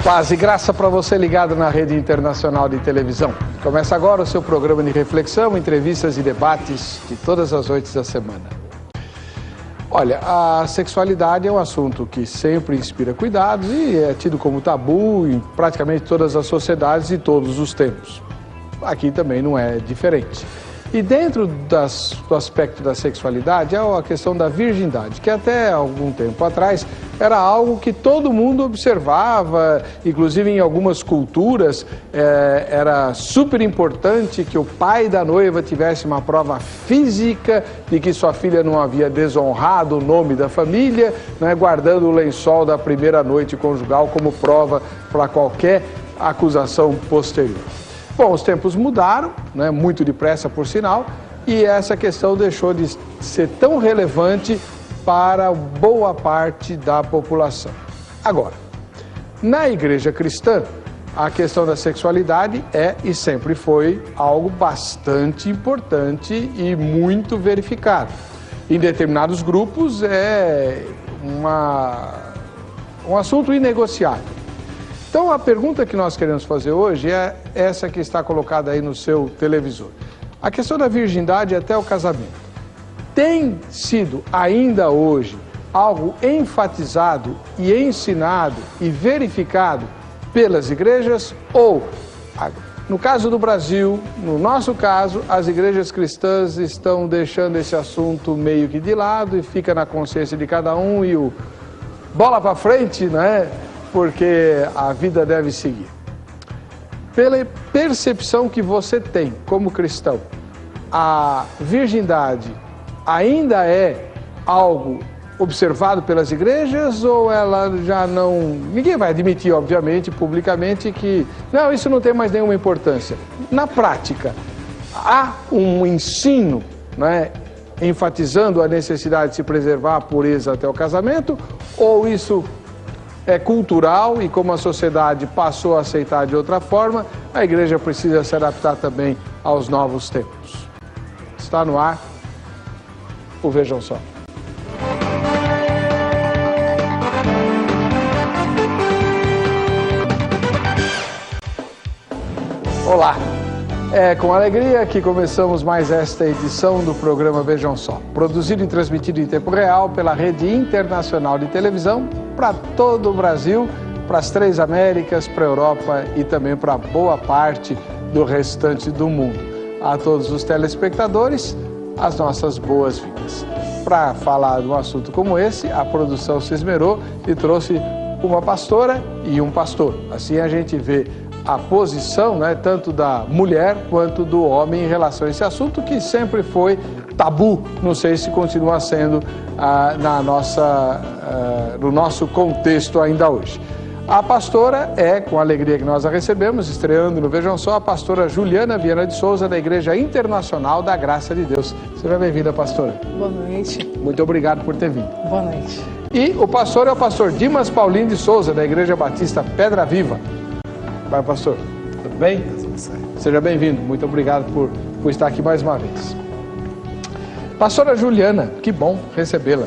Paz e graça para você ligado na Rede Internacional de Televisão. Começa agora o seu programa de reflexão, entrevistas e debates de todas as noites da semana. Olha, a sexualidade é um assunto que sempre inspira cuidados e é tido como tabu em praticamente todas as sociedades e todos os tempos. Aqui também não é diferente. E dentro do aspecto da sexualidade é a questão da virgindade, que até algum tempo atrás era algo que todo mundo observava, inclusive em algumas culturas era super importante que o pai da noiva tivesse uma prova física de que sua filha não havia desonrado o nome da família, né, guardando o lençol da primeira noite conjugal como prova para qualquer acusação posterior. Bom, os tempos mudaram, né, muito depressa por sinal, e essa questão deixou de ser tão relevante para boa parte da população. Agora, na igreja cristã, a questão da sexualidade é e sempre foi algo bastante importante e muito verificado. Em determinados grupos é um assunto inegociável. Então, a pergunta que nós queremos fazer hoje é essa que está colocada aí no seu televisor. A questão da virgindade até o casamento tem sido ainda hoje algo enfatizado e ensinado e verificado pelas igrejas ou, no caso do Brasil, no nosso caso, as igrejas cristãs estão deixando esse assunto meio que de lado e fica na consciência de cada um e o bola para frente, né? Porque a vida deve seguir. Pela percepção que você tem como cristão, a virgindade ainda é algo observado pelas igrejas ou ela já não... Ninguém vai admitir, obviamente, publicamente que não, isso não tem mais nenhuma importância. Na prática, há um ensino, né, enfatizando a necessidade de se preservar a pureza até o casamento, ou isso é cultural e como a sociedade passou a aceitar de outra forma, a igreja precisa se adaptar também aos novos tempos. Está no ar o Vejam Só. Olá, é com alegria que começamos mais esta edição do programa Vejam Só, produzido e transmitido em tempo real pela Rede Internacional de Televisão para todo o Brasil, para as 3 Américas, para a Europa e também para boa parte do restante do mundo. A todos os telespectadores, as nossas boas-vindas. Para falar de um assunto como esse, a produção se esmerou e trouxe uma pastora e um pastor. Assim a gente vê a posição, né, tanto da mulher quanto do homem em relação a esse assunto que sempre foi tabu, não sei se continua sendo no nosso contexto ainda hoje. A pastora é, com a alegria que nós a recebemos, estreando no Vejam Só, a pastora Juliana Viana de Souza, da Igreja Internacional da Graça de Deus. Seja bem-vinda, pastora. Boa noite. Muito obrigado por ter vindo. Boa noite. E o pastor é o pastor Dimas Paulinho de Souza, da Igreja Batista Pedra Viva. Vai, pastor. Tudo bem? Seja bem-vindo. Muito obrigado por estar aqui mais uma vez. Pastora Juliana, que bom recebê-la.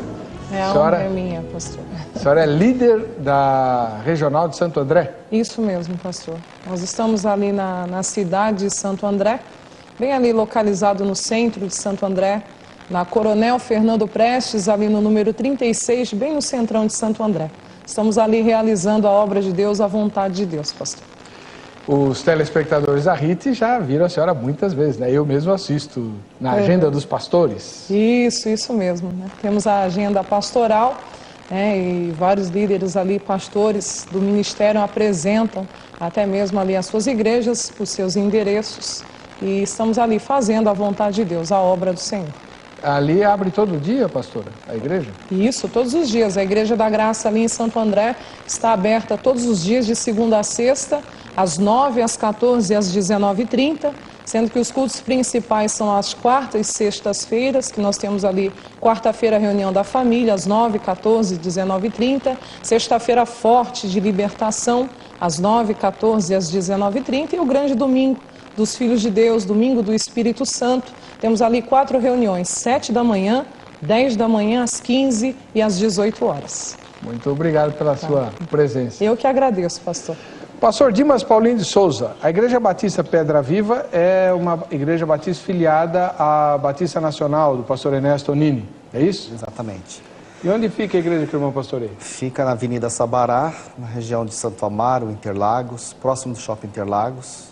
A honra é minha, pastor. A senhora é líder da Regional de Santo André? Isso mesmo, pastor. Nós estamos ali na cidade de Santo André, bem ali localizado no centro de Santo André, na Coronel Fernando Prestes, ali no número 36, bem no centrão de Santo André. Estamos ali realizando a obra de Deus, a vontade de Deus, pastor. Os telespectadores da RIT já viram a senhora muitas vezes, né? Eu mesmo assisto na agenda dos pastores. Isso mesmo, né? Temos a agenda pastoral, né? E vários líderes ali, pastores do ministério, apresentam até mesmo ali as suas igrejas, os seus endereços. E estamos ali fazendo a vontade de Deus, a obra do Senhor. Ali abre todo dia, pastora, a igreja? Isso, todos os dias. A Igreja da Graça ali em Santo André está aberta todos os dias, de segunda a sexta, às 9, às 14 e às 19h30, sendo que os cultos principais são às quartas e sextas-feiras, que nós temos ali, quarta-feira, reunião da família, às 9, 14 e 19h30, sexta-feira forte de libertação, às 9, 14 e às 19h30, e o grande domingo dos Filhos de Deus, domingo do Espírito Santo. Temos ali 4 reuniões, 7 da manhã, 10 da manhã, às 15 e às 18 horas. Muito obrigado pela sua presença. Eu que agradeço, pastor. Pastor Dimas Paulinho de Souza, a Igreja Batista Pedra Viva é uma igreja batista filiada à Batista Nacional, do pastor Ernesto Onini, é isso? Exatamente. E onde fica a igreja que o irmão pastoreia? Fica na Avenida Sabará, na região de Santo Amaro, Interlagos, próximo do Shopping Interlagos,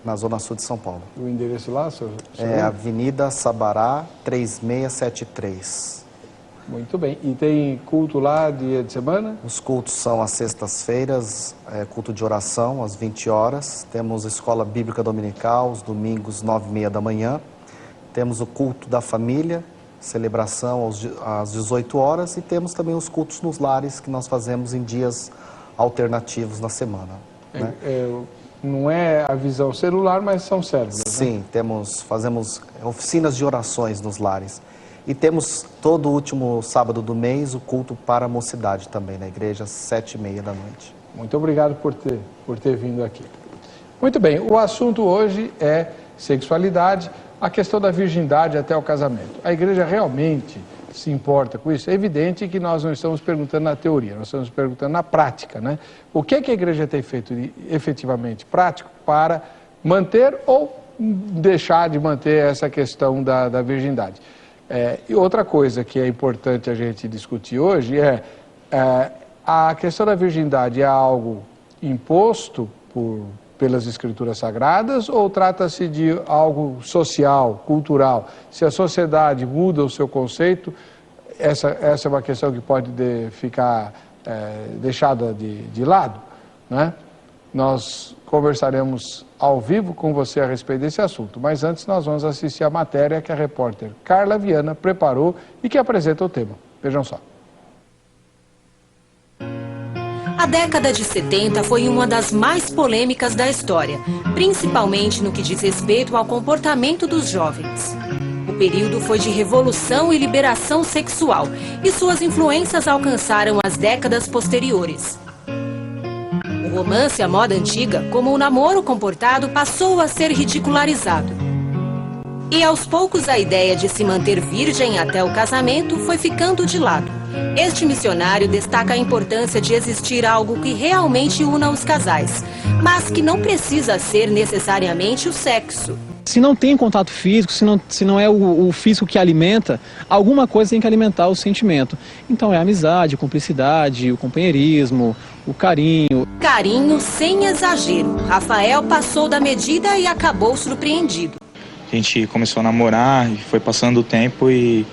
na zona sul de São Paulo. O endereço lá, senhor? É Avenida Sabará, 3673. Muito bem. E tem culto lá dia de semana? Os cultos são às sextas-feiras, culto de oração às 20 horas. Temos escola bíblica dominical, os domingos 9h30 da manhã. Temos o culto da família, celebração às 18 horas. E temos também os cultos nos lares que nós fazemos em dias alternativos na semana. Né? Não é a visão celular, mas são células. Sim, né? Fazemos oficinas de orações nos lares. E temos todo último sábado do mês o culto para a mocidade também, na igreja, às 7h30 da noite. Muito obrigado por ter vindo aqui. Muito bem, o assunto hoje é sexualidade, a questão da virgindade até o casamento. A igreja realmente se importa com isso? É evidente que nós não estamos perguntando na teoria, nós estamos perguntando na prática, né? O que a igreja tem feito efetivamente prático para manter ou deixar de manter essa questão da virgindade? E outra coisa que é importante a gente discutir hoje a questão da virgindade é algo imposto pelas escrituras sagradas ou trata-se de algo social, cultural? Se a sociedade muda o seu conceito, essa é uma questão que pode ficar deixada de lado, né? Nós conversaremos ao vivo com você a respeito desse assunto, mas antes nós vamos assistir a matéria que a repórter Carla Viana preparou e que apresenta o tema. Vejam só. A década de 70 foi uma das mais polêmicas da história, principalmente no que diz respeito ao comportamento dos jovens. O período foi de revolução e liberação sexual, e suas influências alcançaram as décadas posteriores. O romance à moda antiga, como o namoro comportado, passou a ser ridicularizado. E aos poucos a ideia de se manter virgem até o casamento foi ficando de lado. Este missionário destaca a importância de existir algo que realmente una os casais, mas que não precisa ser necessariamente o sexo. Se não tem contato físico, se não é o físico que alimenta, alguma coisa tem que alimentar o sentimento. Então é a amizade, a cumplicidade, o companheirismo, o carinho. Carinho sem exagero. Rafael passou da medida e acabou surpreendido. A gente começou a namorar e foi passando o tempo e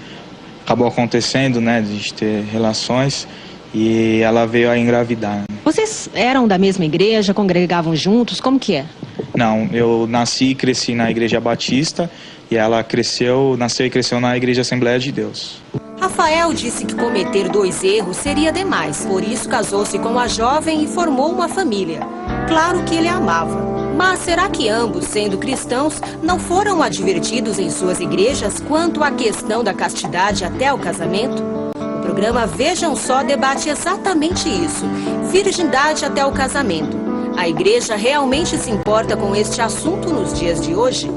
acabou acontecendo, né, de ter relações e ela veio a engravidar. Vocês eram da mesma igreja, congregavam juntos, como que é? Não, eu nasci e cresci na Igreja Batista e ela nasceu e cresceu na Igreja Assembleia de Deus. Rafael disse que cometer 2 erros seria demais, por isso casou-se com a jovem e formou uma família. Claro que ele a amava. Mas será que ambos, sendo cristãos, não foram advertidos em suas igrejas quanto à questão da castidade até o casamento? O programa Vejam Só debate exatamente isso, virgindade até o casamento. A igreja realmente se importa com este assunto nos dias de hoje?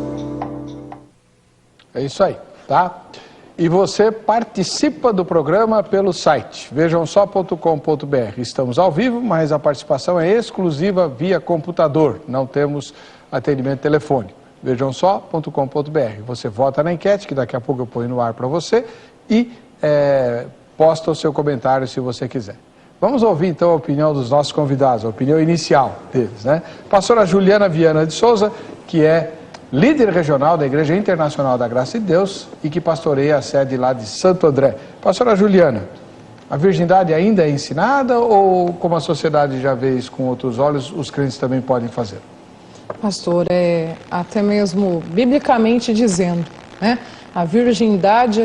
É isso aí, tá? E você participa do programa pelo site vejamsó.com.br. Estamos ao vivo, mas a participação é exclusiva via computador, não temos atendimento telefônico. Vejamsó.com.br. Você vota na enquete, que daqui a pouco eu ponho no ar para você, e posta o seu comentário se você quiser. Vamos ouvir então a opinião dos nossos convidados, a opinião inicial deles, né? Pastora Juliana Viana de Souza, que é líder regional da Igreja Internacional da Graça de Deus e que pastoreia a sede lá de Santo André. Pastora Juliana, a virgindade ainda é ensinada ou, como a sociedade já vê isso com outros olhos, os crentes também podem fazer? Pastor, até mesmo biblicamente dizendo, né? A virgindade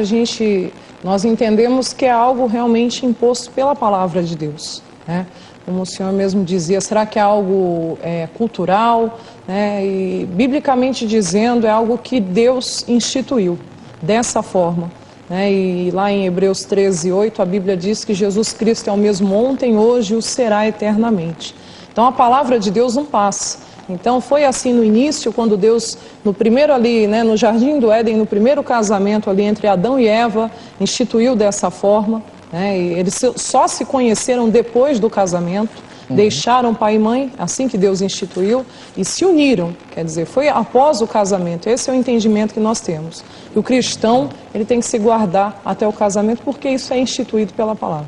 nós entendemos que é algo realmente imposto pela palavra de Deus, né? Como o senhor mesmo dizia, será que é algo cultural, né? E biblicamente dizendo, é algo que Deus instituiu dessa forma, né? E lá em Hebreus 13:8, a Bíblia diz que Jesus Cristo é o mesmo ontem, hoje e o será eternamente. Então a palavra de Deus não passa. Então foi assim no início, quando Deus, no primeiro ali, né, no Jardim do Éden, no primeiro casamento ali entre Adão e Eva, instituiu dessa forma, né? E eles só se conheceram depois do casamento, deixaram pai e mãe, assim que Deus instituiu, e se uniram. Quer dizer, foi após o casamento. Esse é o entendimento que nós temos. E o cristão, ele tem que se guardar até o casamento, porque isso é instituído pela palavra.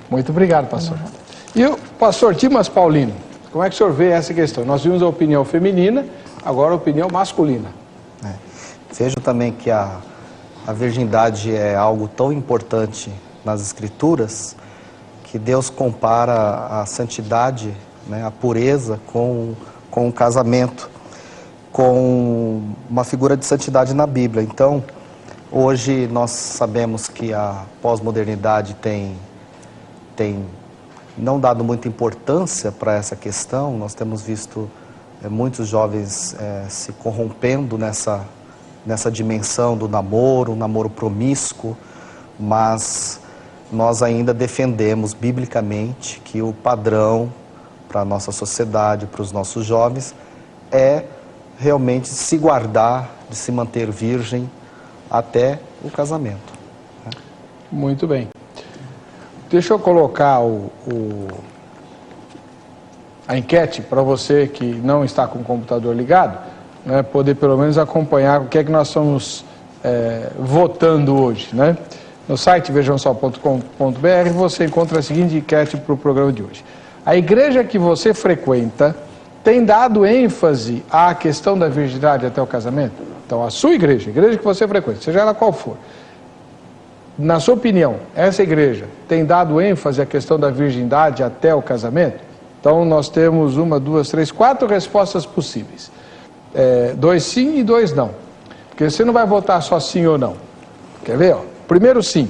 Muito obrigado, pastor. E o pastor Dimas Paulino, como é que o senhor vê essa questão? Nós vimos a opinião feminina, agora a opinião masculina. Vejo também que a virgindade é algo tão importante nas Escrituras, que Deus compara a santidade, né, a pureza com o casamento, com uma figura de santidade na Bíblia. Então, hoje nós sabemos que a pós-modernidade tem não dado muita importância para essa questão. Nós temos visto muitos jovens se corrompendo nessa dimensão do namoro, um namoro promíscuo, mas nós ainda defendemos biblicamente que o padrão para a nossa sociedade, para os nossos jovens, é realmente se guardar, de se manter virgem até o casamento. Muito bem. Deixa eu colocar a enquete para você que não está com o computador ligado, né, poder pelo menos acompanhar o que é que nós estamos votando hoje, né? No site vejamsó.com.br você encontra a seguinte enquete para o programa de hoje. A igreja que você frequenta tem dado ênfase à questão da virgindade até o casamento? Então, a sua igreja, a igreja que você frequenta, seja ela qual for, na sua opinião, essa igreja tem dado ênfase à questão da virgindade até o casamento? Então, nós temos 4 respostas possíveis. 2 sim e 2 não. Porque você não vai votar só sim ou não. Quer ver? Primeiro, sim.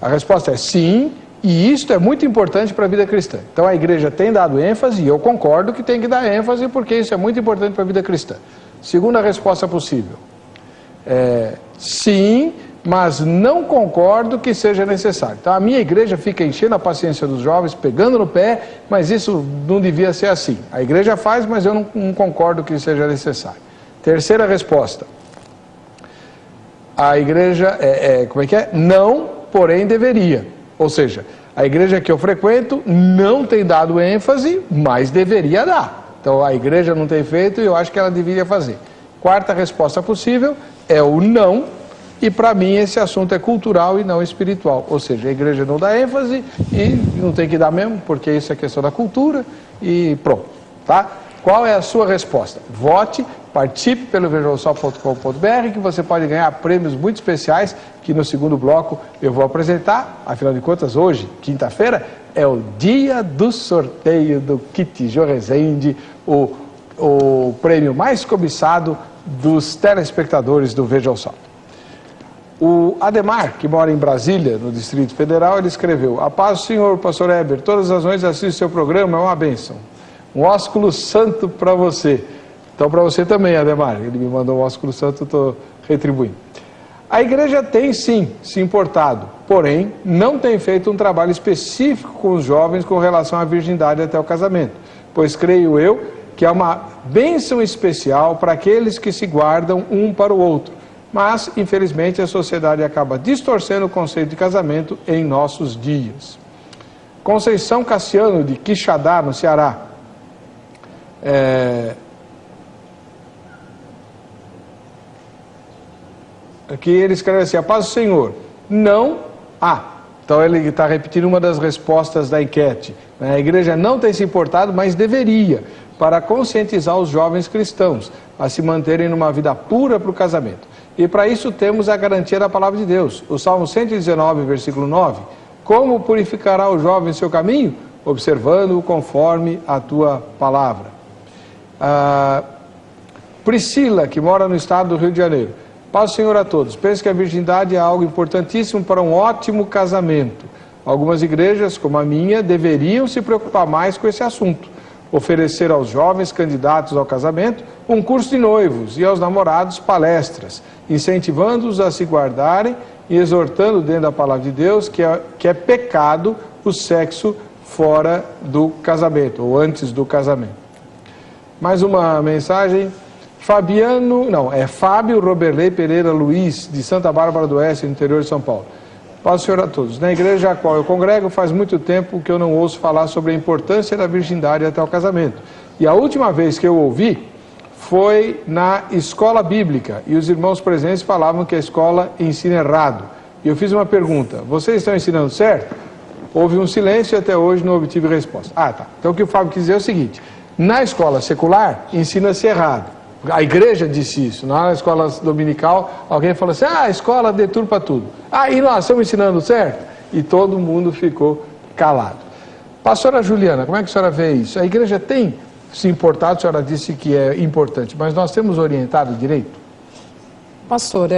A resposta é sim, e isto é muito importante para a vida cristã. Então, a igreja tem dado ênfase, e eu concordo que tem que dar ênfase, porque isso é muito importante para a vida cristã. Segunda resposta possível. Sim, mas não concordo que seja necessário. Então, a minha igreja fica enchendo a paciência dos jovens, pegando no pé, mas isso não devia ser assim. A igreja faz, mas eu não concordo que seja necessário. Terceira resposta. A igreja, não, porém deveria. Ou seja, a igreja que eu frequento não tem dado ênfase, mas deveria dar. Então, a igreja não tem feito e eu acho que ela deveria fazer. Quarta resposta possível é o não, e para mim esse assunto é cultural e não espiritual. Ou seja, a igreja não dá ênfase e não tem que dar mesmo, porque isso é questão da cultura e pronto, tá? Qual é a sua resposta? Vote, participe pelo vejamsó.com.br, que você pode ganhar prêmios muito especiais que no segundo bloco eu vou apresentar. Afinal de contas, hoje, quinta-feira, é o dia do sorteio do kit Jô Rezende, o prêmio mais cobiçado dos telespectadores do Vejam Só. O Ademar, que mora em Brasília, no Distrito Federal, ele escreveu: a paz do Senhor, pastor Heber, todas as noites assisto seu programa, é uma bênção. Um ósculo santo para você. Então, para você também, Ademar. Ele me mandou um ósculo santo, estou retribuindo. A igreja tem, sim, se importado, porém, não tem feito um trabalho específico com os jovens com relação à virgindade até o casamento, pois creio eu que é uma bênção especial para aqueles que se guardam um para o outro. Mas, infelizmente, a sociedade acaba distorcendo o conceito de casamento em nossos dias. Conceição Cassiano, de Quixadá, no Ceará. Aqui ele escreve assim: a paz do Senhor, não há. Então ele está repetindo uma das respostas da enquete. A igreja não tem se importado, mas deveria, para conscientizar os jovens cristãos a se manterem numa vida pura para o casamento. E para isso temos a garantia da palavra de Deus. O Salmo 119, versículo 9. Como purificará o jovem seu caminho? Observando-o conforme a tua palavra. Priscila, que mora no estado do Rio de Janeiro. Paz do Senhor a todos. Penso que a virgindade é algo importantíssimo para um ótimo casamento. Algumas igrejas, como a minha, deveriam se preocupar mais com esse assunto. Oferecer aos jovens candidatos ao casamento um curso de noivos e aos namorados palestras, incentivando-os a se guardarem e exortando dentro da palavra de Deus que é pecado o sexo fora do casamento, ou antes do casamento. Mais uma mensagem. Fábio Roberley Pereira Luiz, de Santa Bárbara do Oeste, no interior de São Paulo. Paz do Senhor a todos. Na igreja a qual eu congrego, faz muito tempo que eu não ouço falar sobre a importância da virgindade até o casamento. E a última vez que eu ouvi foi na escola bíblica. E os irmãos presentes falavam que a escola ensina errado. E eu fiz uma pergunta: vocês estão ensinando certo? Houve um silêncio e até hoje não obtive resposta. Ah, tá. Então o que o Fábio quis dizer é o seguinte: na escola secular, ensina-se errado. A igreja disse isso. Na escola dominical, alguém falou assim: a escola deturpa tudo. E nós estamos ensinando certo? E todo mundo ficou calado. Pastora Juliana, como é que a senhora vê isso? A igreja tem se importado, a senhora disse que é importante, mas nós temos orientado direito? Pastor,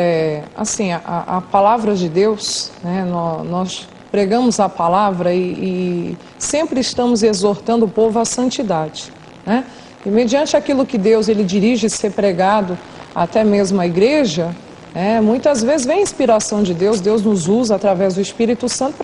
assim, a palavra de Deus, né, nós pregamos a palavra e sempre estamos exortando o povo à santidade, né? E mediante aquilo que Deus ele dirige ser pregado até mesmo a igreja, muitas vezes vem a inspiração de Deus, Deus nos usa através do Espírito Santo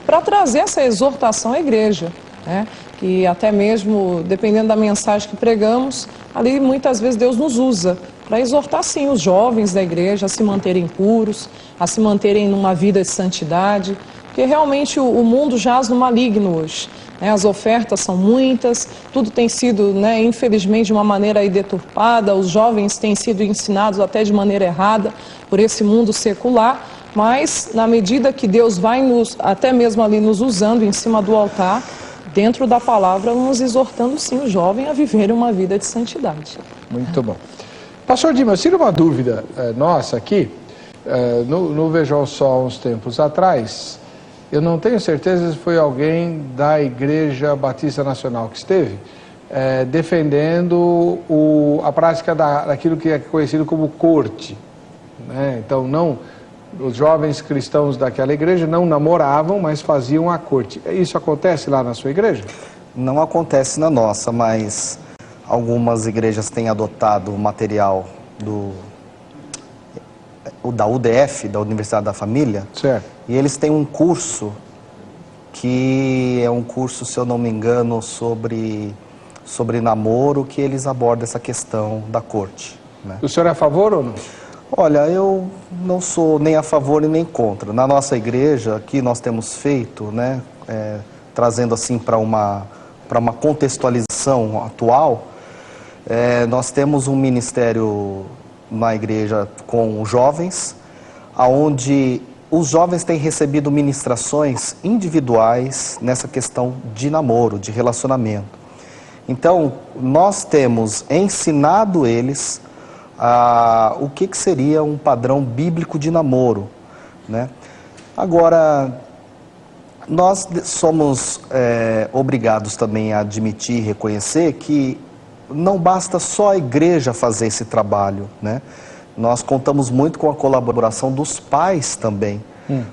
para trazer essa exortação à igreja, né? E até mesmo, dependendo da mensagem que pregamos, ali muitas vezes Deus nos usa para exortar sim os jovens da igreja a se manterem puros, a se manterem numa vida de santidade, porque realmente o mundo jaz no maligno hoje. As ofertas são muitas, tudo tem sido, infelizmente, de uma maneira aí deturpada, os jovens têm sido ensinados até de maneira errada por esse mundo secular, mas na medida que Deus vai até mesmo ali nos usando em cima do altar, dentro da palavra, nos exortando sim o jovem a viver uma vida de santidade. Muito bom. Pastor Dimas, tira uma dúvida nossa aqui, no Veja o Sol uns tempos atrás, eu não tenho certeza se foi alguém da Igreja Batista Nacional que esteve defendendo a prática daquilo que é conhecido como corte, né? Então, os jovens cristãos daquela igreja não namoravam, mas faziam a corte. Isso acontece lá na sua igreja? Não acontece na nossa, mas algumas igrejas têm adotado o material da UDF, da Universidade da Família. Certo. E eles têm um curso que é um curso, se eu não me engano, sobre namoro, que eles abordam essa questão da corte, né? O senhor é a favor ou não? Olha, eu não sou nem a favor e nem contra. Na nossa igreja, aqui nós temos feito, né, trazendo assim para uma contextualização atual, nós temos um ministério na igreja com jovens, onde os jovens têm recebido ministrações individuais nessa questão de namoro, de relacionamento. Então, nós temos ensinado eles o que seria um padrão bíblico de namoro, né? Agora, nós somos obrigados também a admitir e reconhecer que não basta só a igreja fazer esse trabalho, né? Nós contamos muito com a colaboração dos pais também,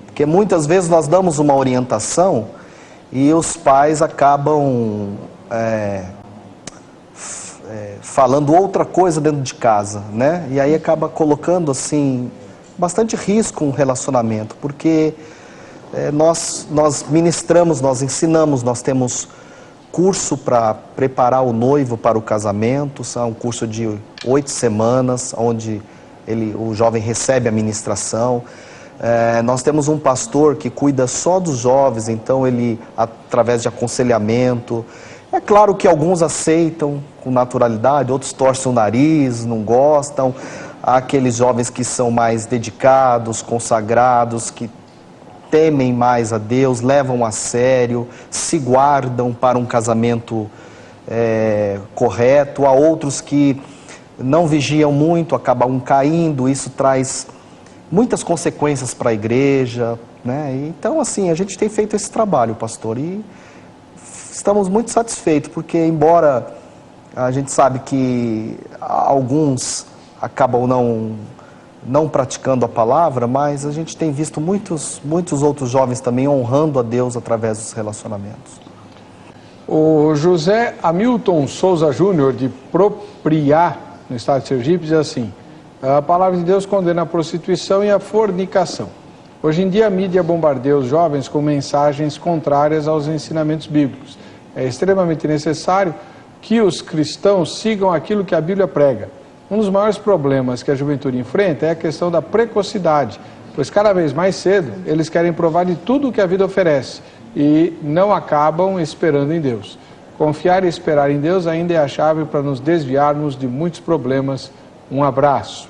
porque muitas vezes nós damos uma orientação e os pais acabam falando outra coisa dentro de casa, né? E aí acaba colocando assim bastante risco um relacionamento, porque nós ministramos, nós ensinamos, nós temos curso para preparar o noivo para o casamento, são um curso de 8 semanas, onde o jovem recebe a ministração. Nós temos um pastor que cuida só dos jovens, então ele, através de aconselhamento, é claro que alguns aceitam com naturalidade, outros torcem o nariz, não gostam. Há aqueles jovens que são mais dedicados, consagrados, que temem mais a Deus, levam a sério, se guardam para um casamento correto. Há outros que não vigiam muito, acabam caindo, isso traz muitas consequências para a igreja, né? Então, assim, a gente tem feito esse trabalho, pastor, e estamos muito satisfeitos, porque embora a gente sabe que alguns acabam não praticando a palavra, mas a gente tem visto muitos outros jovens também honrando a Deus através dos relacionamentos. O José Hamilton Souza Júnior, de Propriá, no estado de Sergipe, diz assim: a palavra de Deus condena a prostituição e a fornicação. Hoje em dia a mídia bombardeia os jovens com mensagens contrárias aos ensinamentos bíblicos. É extremamente necessário que os cristãos sigam aquilo que a Bíblia prega. Um dos maiores problemas que a juventude enfrenta é a questão da precocidade, pois cada vez mais cedo eles querem provar de tudo o que a vida oferece e não acabam esperando em Deus. Confiar e esperar em Deus ainda é a chave para nos desviarmos de muitos problemas. Um abraço.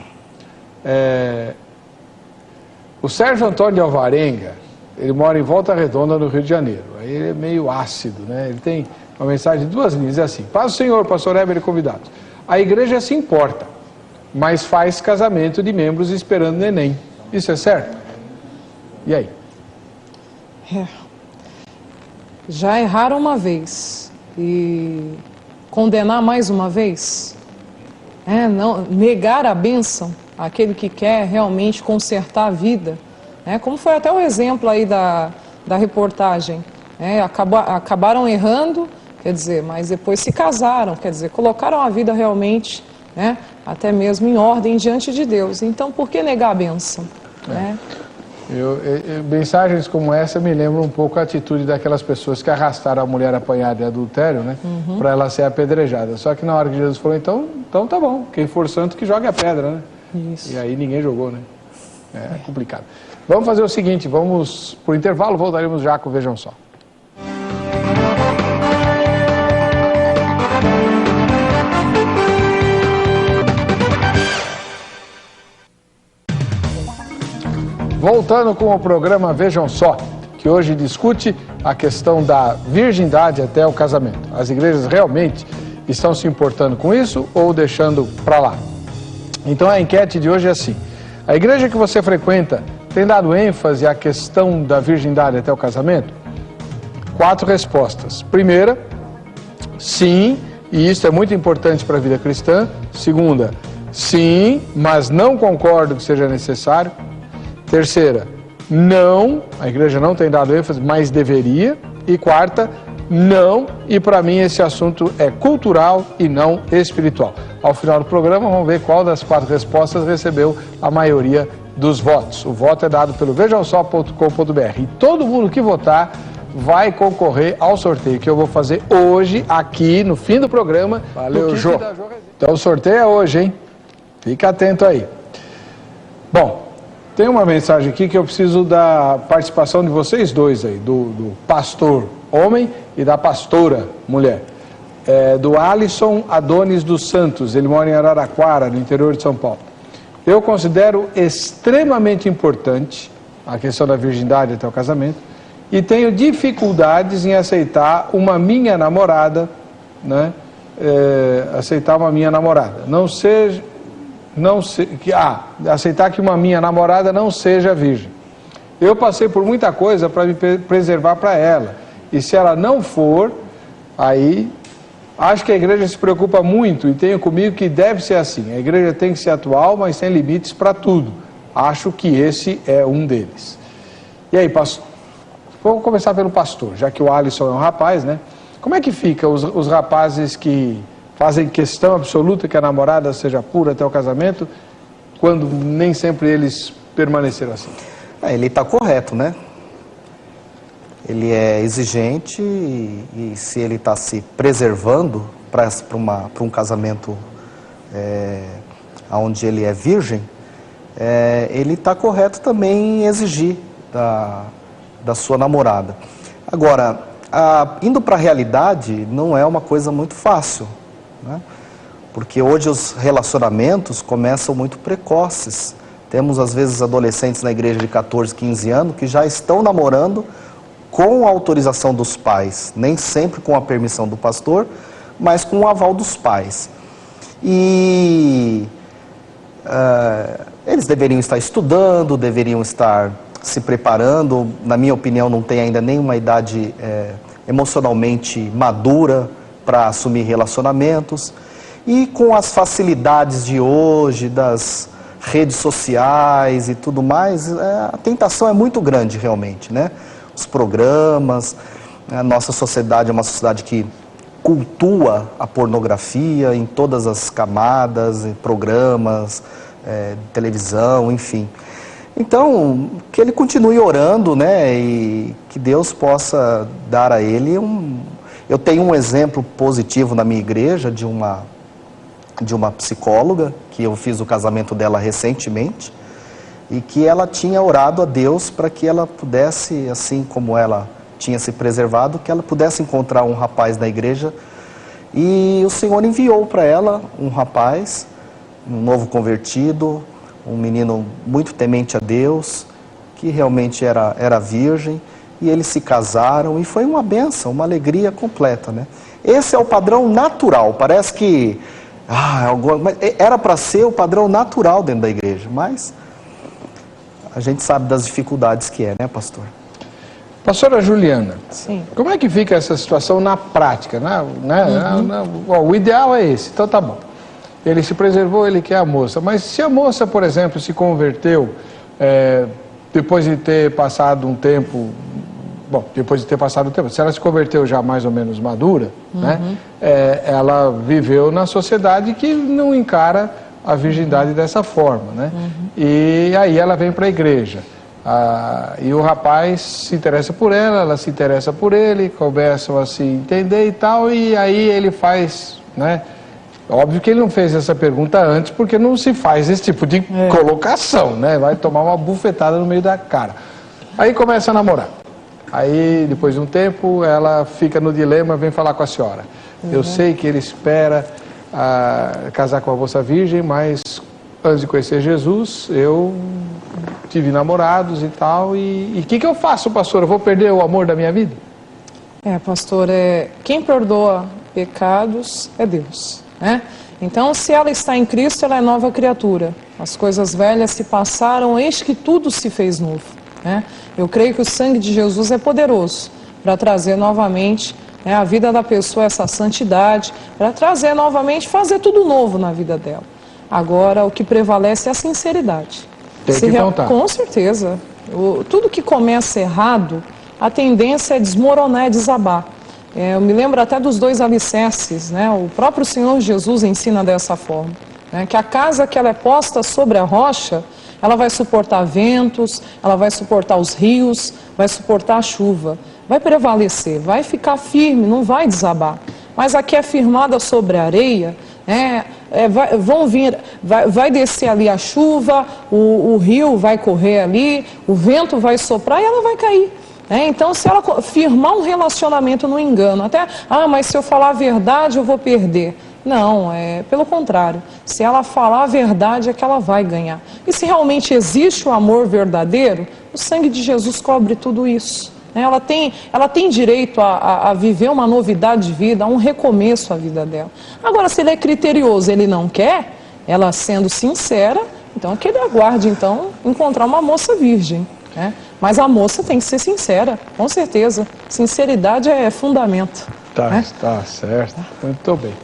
O Sérgio Antônio de Alvarenga, ele mora em Volta Redonda, no Rio de Janeiro. Aí ele é meio ácido, né? Ele tem uma mensagem de 2 linhas, é assim: paz do Senhor, pastor Heber e convidados. A igreja se importa, mas faz casamento de membros esperando neném. Isso é certo? E aí? Já erraram uma vez e condenar mais uma vez? Não, negar a bênção àquele que quer realmente consertar a vida, como foi até o exemplo aí da reportagem, acabaram errando, quer dizer, mas depois se casaram, quer dizer, colocaram a vida realmente, até mesmo em ordem diante de Deus. Então, por que negar a bênção? Mensagens como essa me lembram um pouco a atitude daquelas pessoas que arrastaram a mulher apanhada em adultério, para ela ser apedrejada. Só que na hora que Jesus falou, então tá bom, quem for santo que jogue a pedra, né? Isso. E aí ninguém jogou, né? É complicado. Vamos fazer o seguinte, vamos pro intervalo, voltaremos já com Vejam Só. Voltando com o programa Vejam Só, que hoje discute a questão da virgindade até o casamento. As igrejas realmente estão se importando com isso ou deixando para lá? Então a enquete de hoje é assim: a igreja que você frequenta tem dado ênfase à questão da virgindade até o casamento? 4 respostas. Primeira, sim, e isso é muito importante para a vida cristã. Segunda, sim, mas não concordo que seja necessário. Terceira, não, a igreja não tem dado ênfase, mas deveria. E quarta, não, e para mim esse assunto é cultural e não espiritual. Ao final do programa vamos ver qual das 4 respostas recebeu a maioria dos votos. O voto é dado pelo vejamsó.com.br e todo mundo que votar vai concorrer ao sorteio que eu vou fazer hoje aqui no fim do programa. Valeu, Jô. Então o sorteio é hoje, hein? Fica atento aí. Bom, tem uma mensagem aqui que eu preciso da participação de vocês dois aí, do pastor homem e da pastora mulher. Do Alisson Adonis dos Santos, ele mora em Araraquara, no interior de São Paulo. Eu considero extremamente importante a questão da virgindade até o casamento e tenho dificuldades em aceitar uma minha namorada, aceitar uma minha namorada. Aceitar que uma minha namorada não seja virgem. Eu passei por muita coisa para me preservar para ela. E se ela não for, aí acho que a igreja se preocupa muito e tenho comigo que deve ser assim. A igreja tem que ser atual, mas tem limites para tudo. Acho que esse é um deles. E aí, pastor? Vou começar pelo pastor, já que o Alisson é um rapaz, né? Como é que fica os rapazes que fazem questão absoluta que a namorada seja pura até o casamento, quando nem sempre eles permaneceram assim? Ele está correto, né? Ele é exigente e se ele está se preservando para um casamento onde ele é virgem, ele está correto também em exigir da sua namorada. Agora, indo para a realidade, não é uma coisa muito fácil, né? Porque hoje os relacionamentos começam muito precoces. Temos às vezes adolescentes na igreja de 14, 15 anos que já estão namorando com a autorização dos pais, nem sempre com a permissão do pastor, mas com o aval dos pais. E eles deveriam estar estudando, deveriam estar se preparando. Na minha opinião, não tem ainda nenhuma idade emocionalmente madura para assumir relacionamentos. E com as facilidades de hoje, das redes sociais e tudo mais, a tentação é muito grande realmente, né? Os programas, a nossa sociedade é uma sociedade que cultua a pornografia em todas as camadas, em programas, televisão, enfim. Então, que ele continue orando, né, e que Deus possa dar a ele Eu tenho um exemplo positivo na minha igreja de uma psicóloga, que eu fiz o casamento dela recentemente. e que ela tinha orado a Deus para que ela pudesse, assim como ela tinha se preservado, que ela pudesse encontrar um rapaz na igreja. E o Senhor enviou para ela um rapaz, um novo convertido, um menino muito temente a Deus, que realmente era virgem, e eles se casaram, e foi uma bênção, uma alegria completa, né? Esse é o padrão natural, parece que era para ser o padrão natural dentro da igreja, mas a gente sabe das dificuldades que é, né, pastor? Pastora Juliana, Sim. Como é que fica essa situação na prática? O ideal é esse, então tá bom. Ele se preservou, ele quer a moça. Mas se a moça, por exemplo, se converteu depois de ter passado um tempo... Bom, depois de ter passado o tempo, se ela se converteu já mais ou menos madura, né? Ela viveu na sociedade que não encara a virgindade dessa forma, né? E aí ela vem para a igreja. E o rapaz se interessa por ela, ela se interessa por ele, começam a se entender e tal, e aí ele faz, né? Óbvio que ele não fez essa pergunta antes, porque não se faz esse tipo de colocação, né? Vai tomar uma bufetada no meio da cara. Aí começa a namorar. Aí, depois de um tempo, ela fica no dilema, vem falar com a senhora. Eu sei que ele espera casar com a moça virgem, mas antes de conhecer Jesus, eu tive namorados e tal, e o que eu faço, pastor? Eu vou perder o amor da minha vida? Pastor, quem perdoa pecados é Deus, né? Então, se ela está em Cristo, ela é nova criatura. As coisas velhas se passaram, eis que tudo se fez novo, né? Eu creio que o sangue de Jesus é poderoso para trazer novamente a vida da pessoa, essa santidade, para trazer novamente, fazer tudo novo na vida dela. Agora, o que prevalece é a sinceridade. Tem que contar. Com certeza. Tudo que começa errado, a tendência é desmoronar, é desabar. Eu me lembro até dos 2 alicerces, né? O próprio Senhor Jesus ensina dessa forma, né? Que a casa que ela é posta sobre a rocha, ela vai suportar ventos, ela vai suportar os rios, vai suportar a chuva, vai prevalecer, vai ficar firme, não vai desabar. Mas aqui é firmada sobre a areia, vai descer ali a chuva, o rio vai correr ali, o vento vai soprar e ela vai cair. Então, se ela firmar um relacionamento no engano, mas se eu falar a verdade eu vou perder. Não, pelo contrário. Se ela falar a verdade é que ela vai ganhar. E se realmente existe o amor verdadeiro, o sangue de Jesus cobre tudo isso. Ela tem direito a viver uma novidade de vida, a um recomeço à vida dela. Agora, se ele é criterioso, ele não quer, ela sendo sincera, então que ele aguarde então encontrar uma moça virgem, né? Mas a moça tem que ser sincera, com certeza. Sinceridade é fundamento. Tá certo. Muito bem.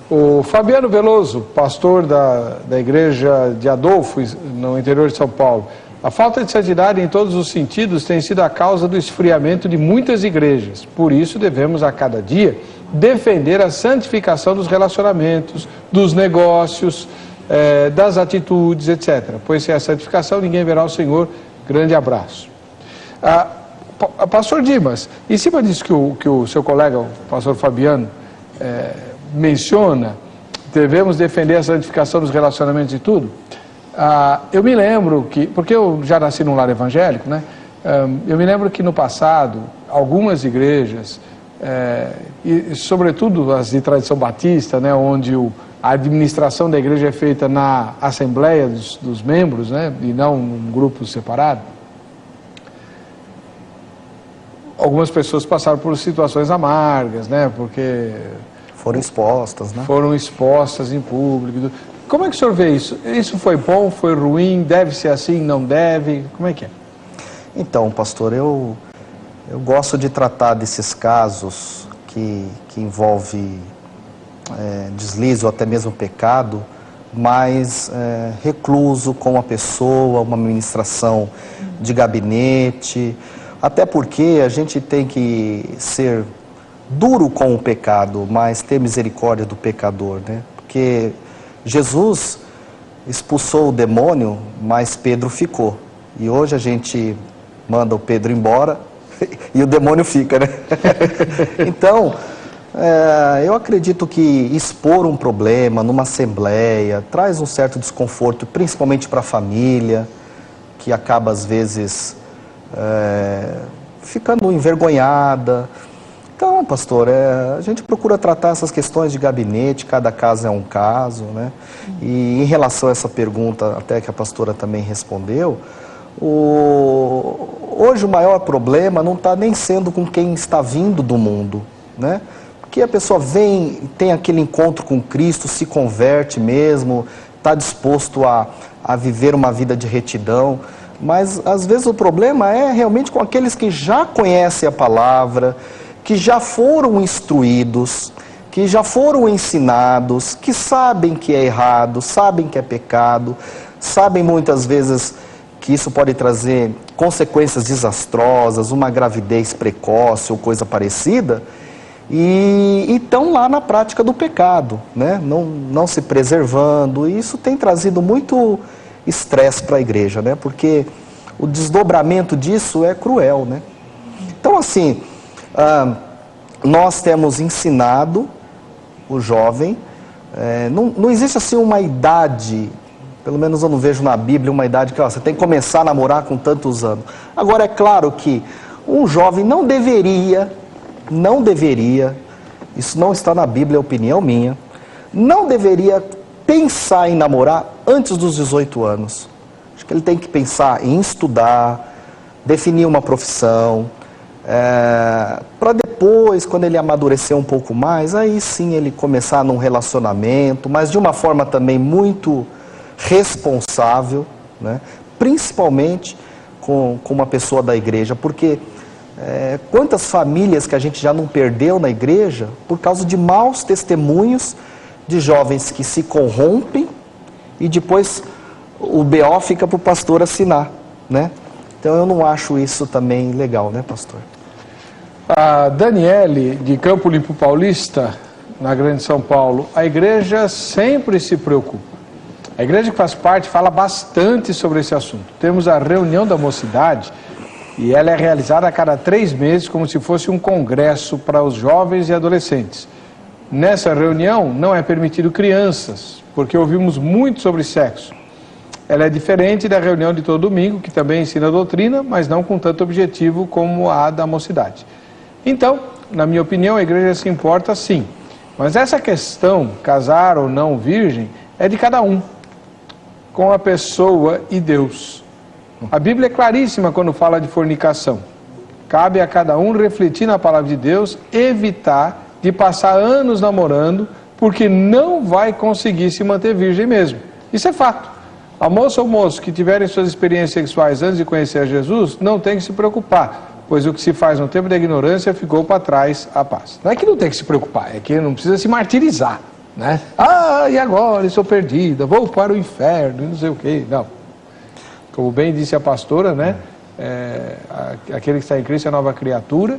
O Fabiano Veloso, pastor da igreja de Adolfo, no interior de São Paulo. A falta de santidade em todos os sentidos tem sido a causa do esfriamento de muitas igrejas. Por isso devemos a cada dia defender a santificação dos relacionamentos, dos negócios, das atitudes, etc. Pois sem a santificação ninguém verá o Senhor. Grande abraço. Pastor Dimas, em cima disso que o seu colega, o pastor Fabiano, menciona, devemos defender a santificação dos relacionamentos e tudo. Eu me lembro que, porque eu já nasci num lar evangélico, né? Eu me lembro que no passado, algumas igrejas, e sobretudo as de tradição batista, né, onde a administração da igreja é feita na assembleia dos membros, né, e não num grupo separado, algumas pessoas passaram por situações amargas, né, porque... Foram expostas, né? Foram expostas em público. Como é que o senhor vê isso? Isso foi bom, foi ruim, deve ser assim, não deve? Como é que é? Então, pastor, eu gosto de tratar desses casos que envolve deslize ou até mesmo pecado, mas recluso com a pessoa, uma administração de gabinete, até porque a gente tem que ser duro com o pecado, mas ter misericórdia do pecador, né? Porque Jesus expulsou o demônio, mas Pedro ficou. E hoje a gente manda o Pedro embora e o demônio fica, né? Então, eu acredito que expor um problema numa assembleia traz um certo desconforto, principalmente para a família, que acaba às vezes ficando envergonhada. Então, pastor, a gente procura tratar essas questões de gabinete, cada caso é um caso, né? E em relação a essa pergunta, até que a pastora também respondeu, hoje o maior problema não está nem sendo com quem está vindo do mundo, né? Porque a pessoa vem, tem aquele encontro com Cristo, se converte mesmo, está disposto a viver uma vida de retidão, mas às vezes o problema é realmente com aqueles que já conhecem a palavra, que já foram instruídos, que já foram ensinados, que sabem que é errado, sabem que é pecado, sabem muitas vezes que isso pode trazer consequências desastrosas, uma gravidez precoce ou coisa parecida, e estão lá na prática do pecado, né? Não se preservando, e isso tem trazido muito estresse para a igreja, né? Porque o desdobramento disso é cruel, né? Então, assim, nós temos ensinado o jovem, não existe assim uma idade, pelo menos eu não vejo na Bíblia uma idade que você tem que começar a namorar com tantos anos. Agora, é claro que um jovem não deveria, isso não está na Bíblia, é opinião minha, não deveria pensar em namorar antes dos 18 anos. Acho que ele tem que pensar em estudar, definir uma profissão, para depois, quando ele amadurecer um pouco mais, aí sim ele começar num relacionamento, mas de uma forma também muito responsável, né? Principalmente com uma pessoa da igreja, porque quantas famílias que a gente já não perdeu na igreja por causa de maus testemunhos de jovens que se corrompem e depois o BO fica para o pastor assinar, né? Então eu não acho isso também legal, né, pastor? A Daniele, de Campo Limpo Paulista, na Grande São Paulo, a igreja sempre se preocupa. A igreja que faz parte fala bastante sobre esse assunto. Temos a reunião da mocidade e ela é realizada a cada 3 meses, como se fosse um congresso para os jovens e adolescentes. Nessa reunião não é permitido crianças, porque ouvimos muito sobre sexo. Ela é diferente da reunião de todo domingo, que também ensina a doutrina, mas não com tanto objetivo como a da mocidade. Então, na minha opinião, a igreja se importa sim. Mas essa questão, casar ou não virgem, é de cada um, com a pessoa e Deus. A Bíblia é claríssima quando fala de fornicação. Cabe a cada um refletir na palavra de Deus, evitar de passar anos namorando, porque não vai conseguir se manter virgem mesmo. Isso é fato. A moça ou moço que tiverem suas experiências sexuais antes de conhecer a Jesus, não tem que se preocupar, pois o que se faz no tempo da ignorância ficou para trás a paz. Não é que não tem que se preocupar, é que não precisa se martirizar, né? E agora, estou perdida, vou para o inferno, e não sei o quê. Não. Como bem disse a pastora, né? Aquele que está em Cristo é nova criatura,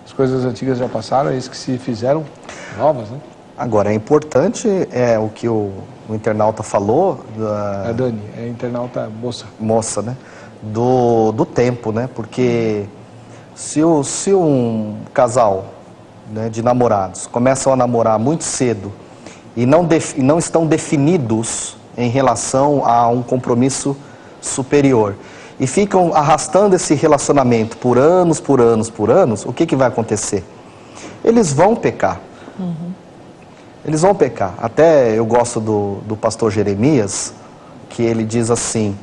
as coisas antigas já passaram, é isso que se fizeram novas, né? Agora, é importante o que o internauta falou... A Dani, é internauta moça. Moça, né? Do tempo, né? Porque se um casal, né, de namorados começam a namorar muito cedo e não estão definidos em relação a um compromisso superior e ficam arrastando esse relacionamento por anos, o que vai acontecer? Eles vão pecar. Eles vão pecar. Até eu gosto do pastor Jeremias, que ele diz assim,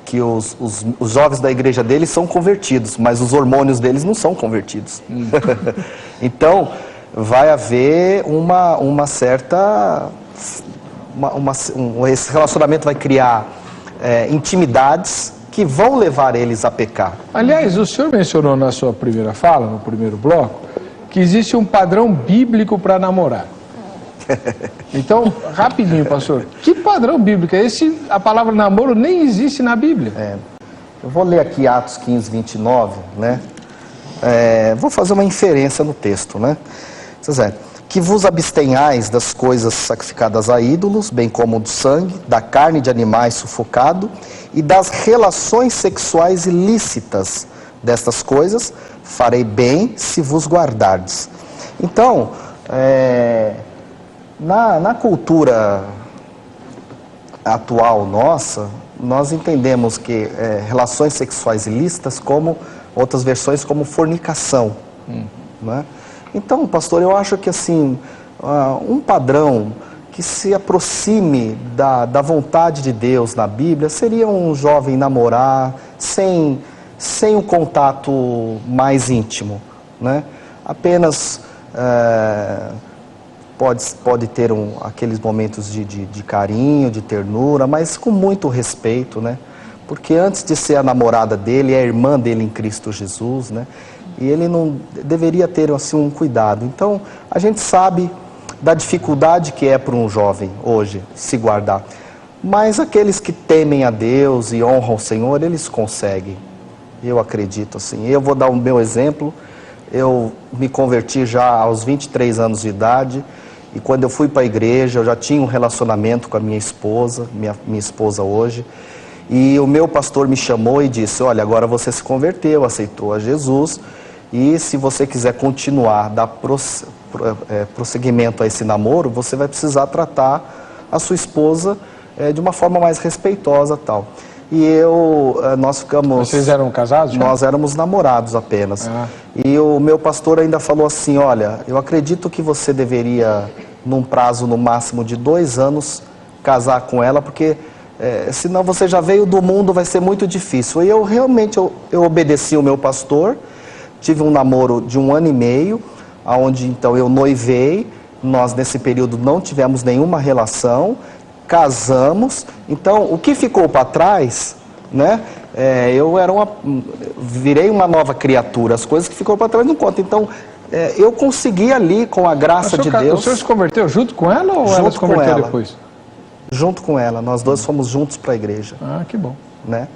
que os jovens da igreja dele são convertidos, mas os hormônios deles não são convertidos. Então, vai haver uma certa... esse relacionamento vai criar intimidades que vão levar eles a pecar. Aliás, o senhor mencionou na sua primeira fala, no primeiro bloco, que existe um padrão bíblico para namorar. Então, rapidinho, pastor, que padrão bíblico é esse? A palavra namoro nem existe na Bíblia. Eu vou ler aqui Atos 15, 29, né? Vou fazer uma inferência no texto, né? Que vos abstenhais das coisas sacrificadas a ídolos, bem como do sangue, da carne de animais sufocado e das relações sexuais ilícitas. Destas coisas farei bem se vos guardardes. Então, na cultura atual nossa, nós entendemos que relações sexuais ilícitas como outras versões como fornicação, né? Então, pastor, eu acho que assim, um padrão que se aproxime da vontade de Deus na Bíblia seria um jovem namorar sem um contato mais íntimo, né? Apenas pode ter aqueles momentos de carinho, de ternura, mas com muito respeito, né? Porque antes de ser a namorada dele, é a irmã dele em Cristo Jesus, né? E ele não deveria ter assim um cuidado. Então, a gente sabe da dificuldade que é para um jovem hoje se guardar. Mas aqueles que temem a Deus e honram o Senhor, eles conseguem. Eu acredito assim. Eu vou dar o meu exemplo. Eu me converti já aos 23 anos de idade. E quando eu fui para a igreja, eu já tinha um relacionamento com a minha esposa, minha esposa hoje. E o meu pastor me chamou e disse, olha, agora você se converteu, aceitou a Jesus. E se você quiser continuar, dar prosseguimento a esse namoro, você vai precisar tratar a sua esposa de uma forma mais respeitosa e tal. E nós ficamos... Vocês eram casados já? Nós éramos namorados apenas. E o meu pastor ainda falou assim, olha, eu acredito que você deveria, num prazo no máximo de 2 anos, casar com ela, porque senão você já veio do mundo, vai ser muito difícil. E eu realmente obedeci o meu pastor, tive um namoro de 1 ano e meio, onde então eu noivei, nós nesse período não tivemos nenhuma relação, casamos. Então o que ficou para trás, né? Virei uma nova criatura, as coisas que ficou para trás não contam. Então eu consegui ali, com a graça de Deus... O senhor se converteu junto com ela ou ela se converteu depois? Junto com ela, nós dois fomos juntos para a igreja. Que bom. Né?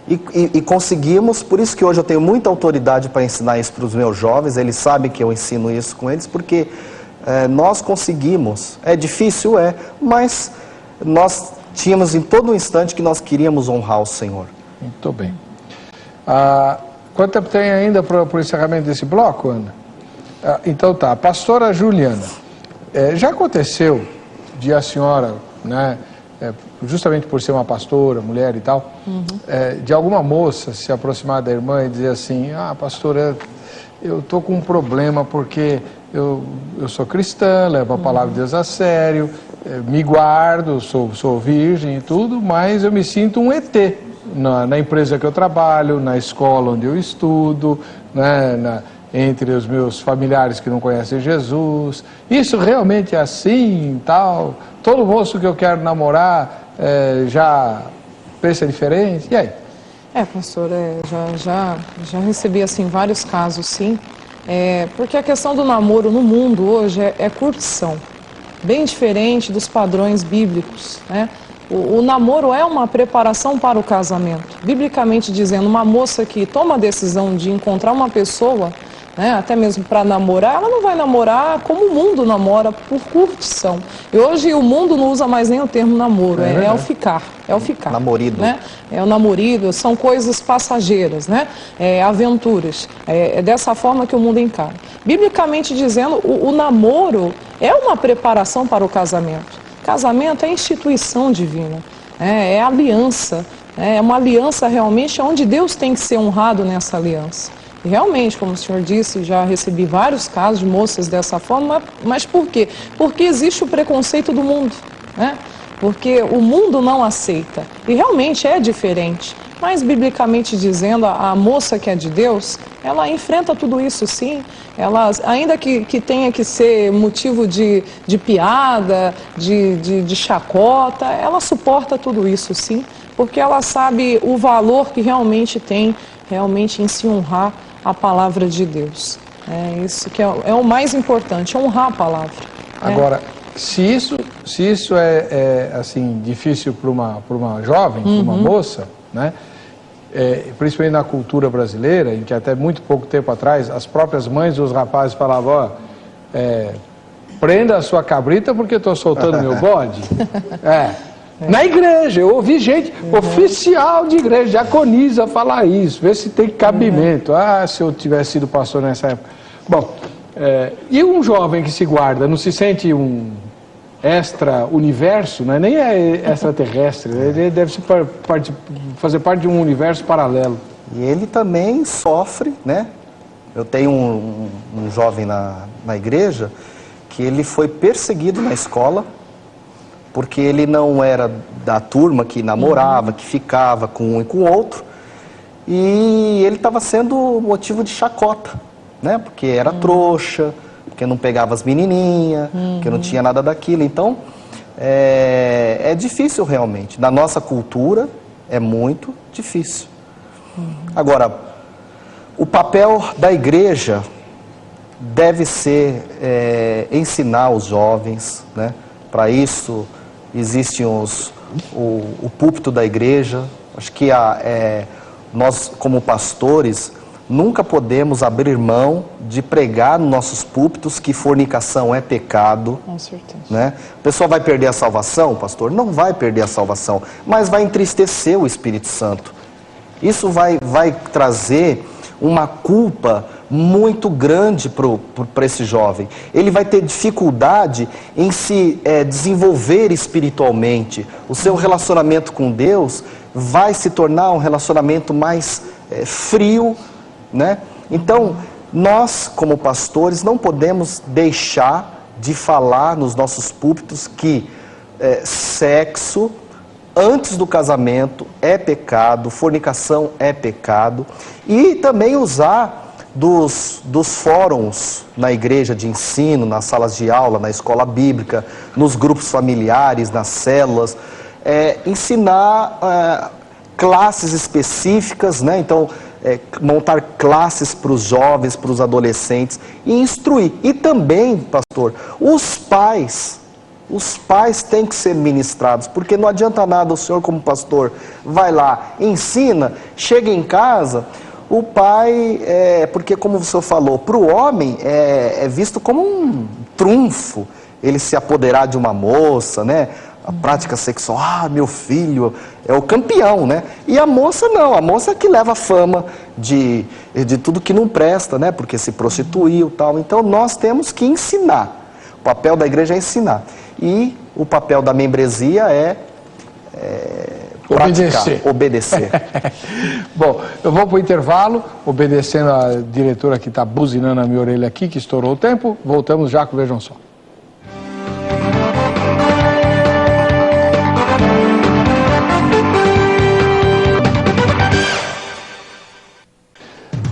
E conseguimos, por isso que hoje eu tenho muita autoridade para ensinar isso para os meus jovens, eles sabem que eu ensino isso com eles, porque nós conseguimos. É difícil, mas nós tínhamos em todo instante que nós queríamos honrar o Senhor. Muito bem. Quanto tempo tem ainda para o encerramento desse bloco, Ana? Então tá, pastora Juliana, já aconteceu de a senhora, né, justamente por ser uma pastora, mulher e tal, de alguma moça se aproximar da irmã e dizer assim, pastora, eu estou com um problema porque eu sou cristã, levo a palavra de Deus a sério, me guardo, sou virgem e tudo, mas eu me sinto um ET na empresa que eu trabalho, na escola onde eu estudo, né, entre os meus familiares que não conhecem Jesus. Isso realmente é assim, tal? Todo moço que eu quero namorar já pensa diferente? E aí? Pastor, já recebi assim vários casos, sim. Porque a questão do namoro no mundo hoje é curtição, bem diferente dos padrões bíblicos, né? O namoro é uma preparação para o casamento. Biblicamente dizendo, uma moça que toma a decisão de encontrar uma pessoa, né, até mesmo para namorar, ela não vai namorar como o mundo namora, por curtição. E hoje o mundo não usa mais nem o termo namoro, é o ficar. É o ficar. Namorido. Né? É o namorido, são coisas passageiras, né? Aventuras. É dessa forma que o mundo encara. Biblicamente dizendo, o namoro é uma preparação para o casamento. Casamento é instituição divina, é aliança, é uma aliança realmente onde Deus tem que ser honrado nessa aliança. E realmente, como o senhor disse, já recebi vários casos de moças dessa forma, mas por quê? Porque existe o preconceito do mundo, né? Porque o mundo não aceita, e realmente é diferente. Mas, biblicamente dizendo, a moça que é de Deus, ela enfrenta tudo isso, sim. Ela, ainda que tenha que ser motivo de piada, de chacota, ela suporta tudo isso, sim. Porque ela sabe o valor que realmente tem, realmente em se honrar a palavra de Deus. É isso que é o mais importante, honrar a palavra. Agora, se isso é assim, difícil para uma jovem, para uma moça, né? Principalmente na cultura brasileira, em que até muito pouco tempo atrás as próprias mães dos rapazes falavam, prenda a sua cabrita porque eu estou soltando meu bode. Na igreja, eu ouvi gente oficial de igreja, diaconisa, falar isso, ver se tem cabimento. Se eu tivesse sido pastor nessa época. Bom, e um jovem que se guarda, não se sente um extra-universo, não é nem extraterrestre, ele deve fazer parte de um universo paralelo. E ele também sofre, né? Eu tenho um jovem na igreja que ele foi perseguido na escola porque ele não era da turma que namorava, que ficava com um e com o outro, e ele estava sendo motivo de chacota, né? Porque era trouxa, porque não pegava as menininhas, porque não tinha nada daquilo. Então, é difícil realmente. Na nossa cultura, é muito difícil. Agora, o papel da igreja deve ser ensinar os jovens, né? Para isso, existem o púlpito da igreja. Acho que nós, como pastores, nunca podemos abrir mão de pregar nos nossos púlpitos que fornicação é pecado. Com certeza. Né? A pessoa vai perder a salvação, pastor? Não vai perder a salvação, mas vai entristecer o Espírito Santo. Isso vai trazer uma culpa muito grande para esse jovem. Ele vai ter dificuldade em se desenvolver espiritualmente. O seu relacionamento com Deus vai se tornar um relacionamento mais frio, né? Então, nós como pastores não podemos deixar de falar nos nossos púlpitos que sexo antes do casamento é pecado, fornicação é pecado, e também usar dos fóruns na igreja de ensino, nas salas de aula, na escola bíblica, nos grupos familiares, nas células, ensinar classes específicas, né? Então, montar classes para os jovens, para os adolescentes e instruir. E também, pastor, os pais têm que ser ministrados, porque não adianta nada o senhor como pastor vai lá, ensina, chega em casa, o pai, porque como o senhor falou, para o homem é visto como um trunfo ele se apoderar de uma moça, né? A prática sexual, meu filho é o campeão, né? E a moça não, a moça é que leva a fama de tudo que não presta, né? Porque se prostituiu e tal. Então nós temos que ensinar. O papel da igreja é ensinar. E o papel da membresia é obedecer. Bom, eu vou para o intervalo, obedecendo a diretora que está buzinando na minha orelha aqui, que estourou o tempo. Voltamos já com Vejam Só.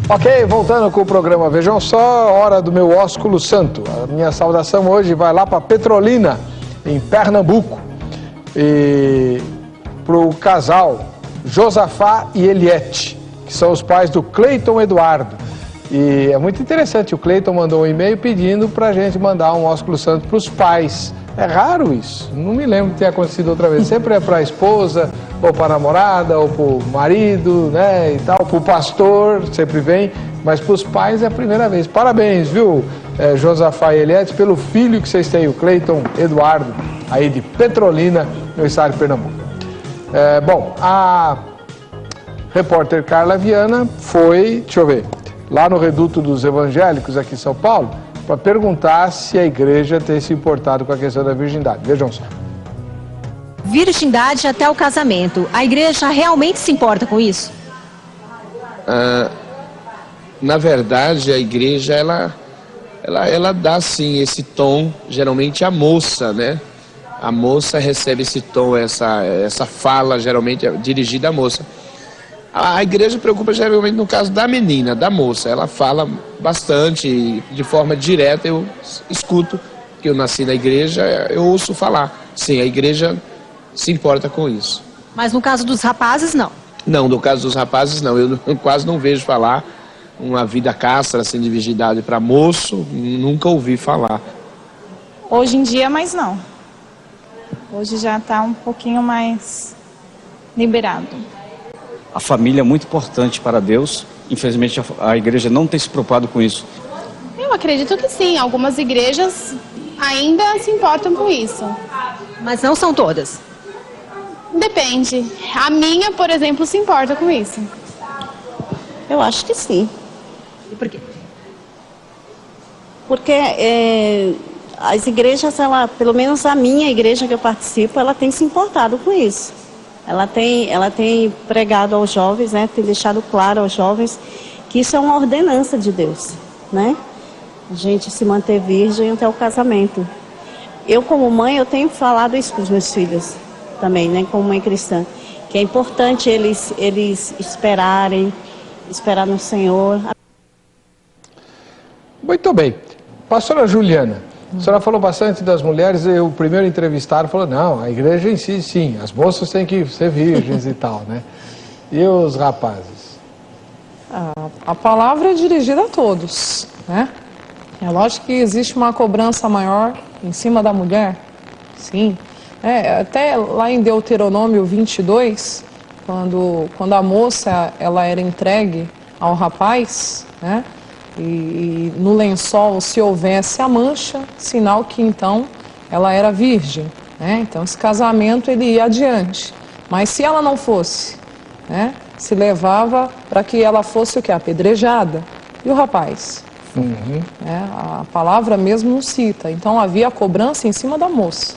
Ok, voltando com o programa Vejam Só, hora do meu ósculo santo. A minha saudação hoje vai lá para Petrolina, em Pernambuco, e para o casal Josafá e Eliette, que são os pais do Cleiton Eduardo. E é muito interessante, o Cleiton mandou um e-mail pedindo para a gente mandar um ósculo santo para os pais. É raro isso, não me lembro de ter acontecido outra vez. Sempre é para a esposa, ou para a namorada, ou para o marido, né, e tal, para o pastor, sempre vem, mas para os pais é a primeira vez. Parabéns, viu, Josafá e Eliette, pelo filho que vocês têm, o Cleiton Eduardo, aí de Petrolina, no estado de Pernambuco. Bom, a repórter Carla Viana foi, deixa eu ver, lá no Reduto dos Evangélicos, aqui em São Paulo, para perguntar se a igreja tem se importado com a questão da virgindade. Vejam só. Virgindade até o casamento. A igreja realmente se importa com isso? Na verdade, a igreja, ela dá, sim, esse tom, geralmente a moça, né? A moça recebe esse tom, essa fala, geralmente dirigida à moça. A igreja preocupa geralmente no caso da menina, da moça. Ela fala bastante, de forma direta, eu escuto, que eu nasci na igreja, eu ouço falar. Sim, a igreja se importa com isso. Mas no caso dos rapazes, não? Não, no caso dos rapazes, não. Eu quase não vejo falar uma vida castra, assim, de virgindade para moço, nunca ouvi falar. Hoje em dia, mas não. Hoje já está um pouquinho mais liberado. A família é muito importante para Deus. Infelizmente, a igreja não tem se preocupado com isso. Eu acredito que sim. Algumas igrejas ainda se importam com isso. Mas não são todas? Depende. A minha, por exemplo, se importa com isso. Eu acho que sim. E por quê? Porque as igrejas, pelo menos a minha igreja que eu participo, ela tem se importado com isso. Ela tem pregado aos jovens, né, tem deixado claro aos jovens que isso é uma ordenança de Deus, né? A gente se manter virgem até o casamento. Eu, como mãe, eu tenho falado isso para os meus filhos também, né, como mãe cristã, que é importante eles esperar no Senhor. Muito bem. Pastora Juliana, a senhora falou bastante das mulheres, e o primeiro entrevistado falou, não, a igreja em si, sim, as moças têm que ser virgens e tal, né? E os rapazes? A palavra é dirigida a todos, né? É lógico que existe uma cobrança maior em cima da mulher, sim. Até lá em Deuteronômio 22, quando a moça ela era entregue ao rapaz, né? E no lençol, se houvesse a mancha, sinal que então ela era virgem, né? Então esse casamento ele ia adiante. Mas se ela não fosse, né, se levava para que ela fosse o quê? Apedrejada. E o rapaz? A palavra mesmo não cita. Então havia a cobrança em cima da moça,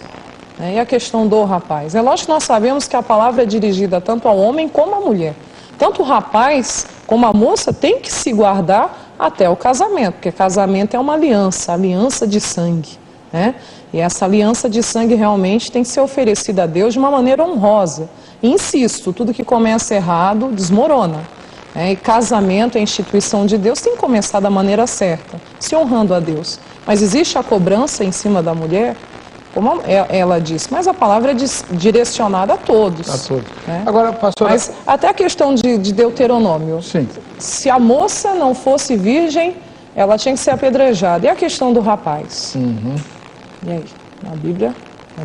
né? E a questão do rapaz? É lógico que nós sabemos que a palavra é dirigida tanto ao homem como à mulher. Tanto o rapaz como a moça tem que se guardar até o casamento, porque casamento é uma aliança de sangue, né? E essa aliança de sangue realmente tem que ser oferecida a Deus de uma maneira honrosa. E insisto, tudo que começa errado desmorona, né? E casamento, a instituição de Deus, tem que começar da maneira certa, se honrando a Deus. Mas existe a cobrança em cima da mulher, como ela disse, mas a palavra é direcionada a todos. A todos. Né? Agora, pastora... Mas até a questão de Deuteronômio. Sim. Se a moça não fosse virgem, ela tinha que ser apedrejada. E a questão do rapaz? E aí? Na Bíblia,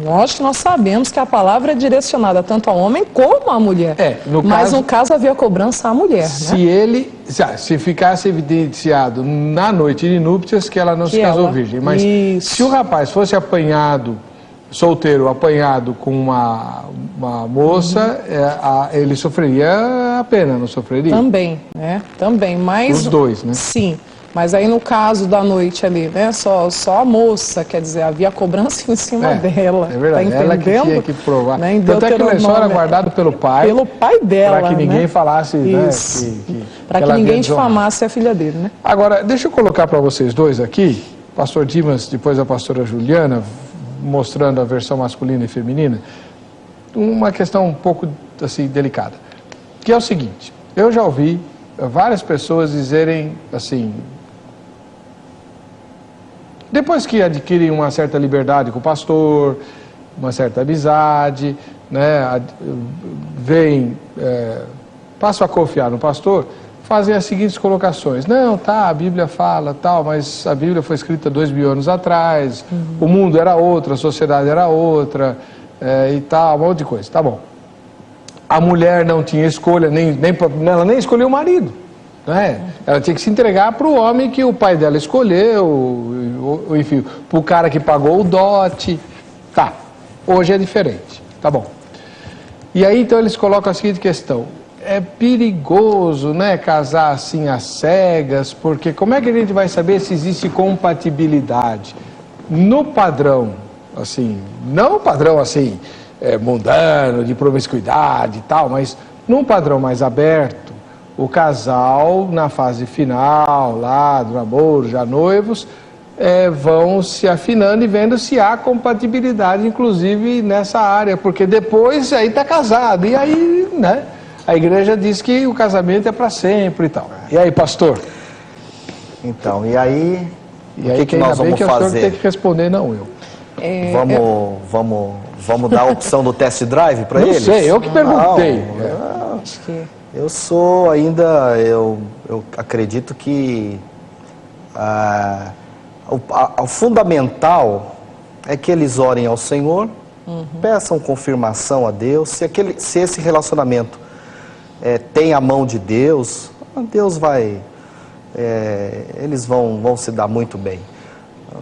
lógico que nós sabemos que a palavra é direcionada tanto ao homem como à mulher. Mas no caso havia cobrança à mulher. Se ficasse evidenciado na noite de núpcias que ela não se casou virgem. Mas se o rapaz fosse apanhado, solteiro, apanhado com uma moça, ele sofreria a pena, não sofreria? Também, né? Também, mas... Os dois, né? Sim. Mas aí no caso da noite ali, né, só a moça, quer dizer, havia cobrança em cima dela. É verdade, tá ela que tinha que provar. Né, tanto é que o lençol era guardado pelo pai. Pelo pai dela, para que ninguém, né, falasse, né, para que ninguém difamasse a filha dele, né? Agora, deixa eu colocar para vocês dois aqui, pastor Dimas, depois a pastora Juliana, mostrando a versão masculina e feminina, uma questão um pouco, assim, delicada, que é o seguinte, eu já ouvi várias pessoas dizerem, assim, depois que adquirem uma certa liberdade com o pastor, uma certa amizade, né, passam a confiar no pastor, fazem as seguintes colocações. Não, tá, a Bíblia fala, tal, mas a Bíblia foi escrita 2000 anos atrás, o mundo era outro, a sociedade era outra, e tal, um monte de coisa. Tá bom. A mulher não tinha escolha, ela nem escolheu o marido. Né? Ela tinha que se entregar para o homem que o pai dela escolheu, enfim, para o cara que pagou o dote. Tá, hoje é diferente, tá bom. E aí então eles colocam a seguinte questão: é perigoso, né, casar assim às cegas, porque como é que a gente vai saber se existe compatibilidade no padrão, assim, não padrão assim, mundano, de promiscuidade e tal, mas num padrão mais aberto, o casal, na fase final, lá do namoro, já noivos, vão se afinando e vendo se há compatibilidade, inclusive nessa área, porque depois aí está casado, e aí, né, a igreja diz que o casamento é para sempre e tal. E aí, pastor? Então, e aí, o que nós vamos fazer? O senhor tem que responder, não eu. Vamos dar a opção do test drive para eles? Não sei, eu que perguntei. Acho que... Eu sou ainda, eu acredito que o fundamental é que eles orem ao Senhor, peçam confirmação a Deus, se esse relacionamento tem a mão de Deus, Deus vai, eles vão se dar muito bem.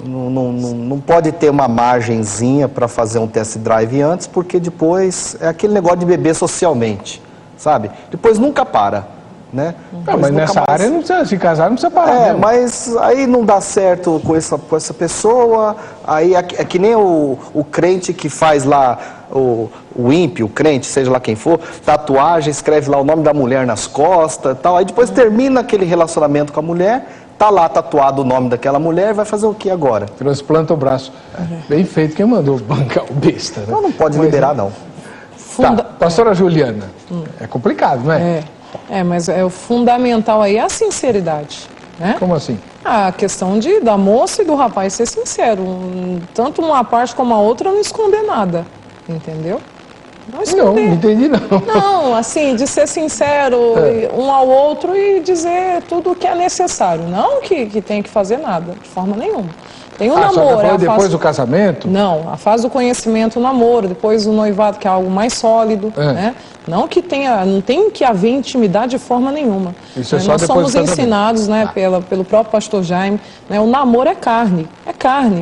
Não pode ter uma margenzinha para fazer um test drive antes, porque depois é aquele negócio de beber socialmente. Sabe? Depois nunca para. né? Não, mas nessa área não precisa se casar, não precisa parar. É, mas aí não dá certo com essa pessoa, aí é que nem o crente que faz lá, o ímpio, o crente, seja lá quem for, tatuagem, escreve lá o nome da mulher nas costas e tal, aí depois termina aquele relacionamento com a mulher, tá lá tatuado o nome daquela mulher, vai fazer o que agora? Transplanta o braço. Bem feito, quem mandou bancar o besta, né? Então não pode liberar, não. Tá, pastora Juliana, é complicado, não é? Mas o fundamental aí é a sinceridade, né? Como assim? A questão da moça e do rapaz ser sincero. Tanto uma parte como a outra não esconder nada, entendeu? Não entendi não. Não, assim, de ser sincero um ao outro e dizer tudo o que é necessário. Não que tem que fazer nada, de forma nenhuma. Tem o namoro. Só depois do casamento? Não, a fase do conhecimento, o namoro, depois o noivado, que é algo mais sólido, né? Não tem que haver intimidade de forma nenhuma. Isso é só nós depois somos do casamento. ensinados, né, pelo próprio pastor Jaime, né, o namoro é carne,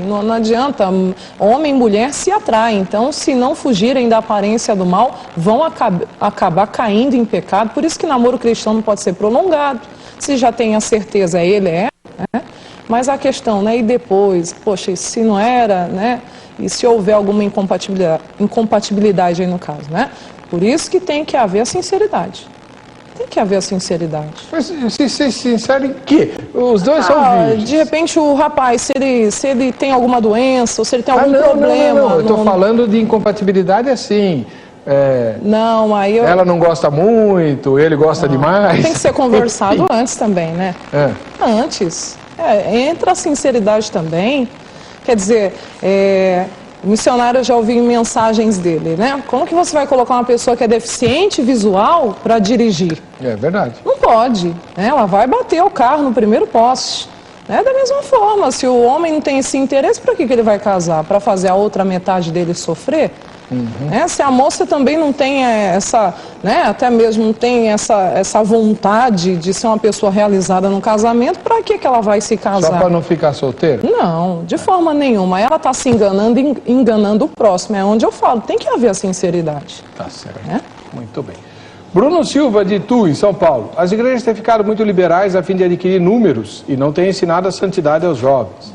não adianta, homem e mulher se atraem, então se não fugirem da aparência do mal, vão acabar caindo em pecado, por isso que namoro cristão não pode ser prolongado, se já tem a certeza, né? Mas a questão, né, e depois, poxa, se não era, né, e se houver alguma incompatibilidade aí no caso, né? Por isso que tem que haver a sinceridade. Tem que haver a sinceridade. Mas se ser sincero em quê? Os dois são virgens. De repente o rapaz, se ele tem alguma doença, ou se ele tem algum problema... Não. Eu estou falando de incompatibilidade assim... Não, aí eu... Ela não gosta muito, ele gosta demais. Tem que ser conversado antes também, né? Antes. Entra a sinceridade também. Quer dizer, o missionário, eu já ouvi mensagens dele, né? Como que você vai colocar uma pessoa que é deficiente visual para dirigir? É verdade. Não pode, né? Ela vai bater o carro no primeiro poste. Né? Da mesma forma, se o homem não tem esse interesse, para que ele vai casar? Para fazer a outra metade dele sofrer? Né? Se a moça também não tem essa, né, até mesmo não tem essa vontade de ser uma pessoa realizada no casamento, para que ela vai se casar? Só para não ficar solteira? Não, de forma nenhuma. Ela está se enganando e enganando o próximo. É onde eu falo, tem que haver a sinceridade. Tá certo. Muito bem. Bruno Silva, de Itu, em São Paulo. As igrejas têm ficado muito liberais a fim de adquirir números e não têm ensinado a santidade aos jovens.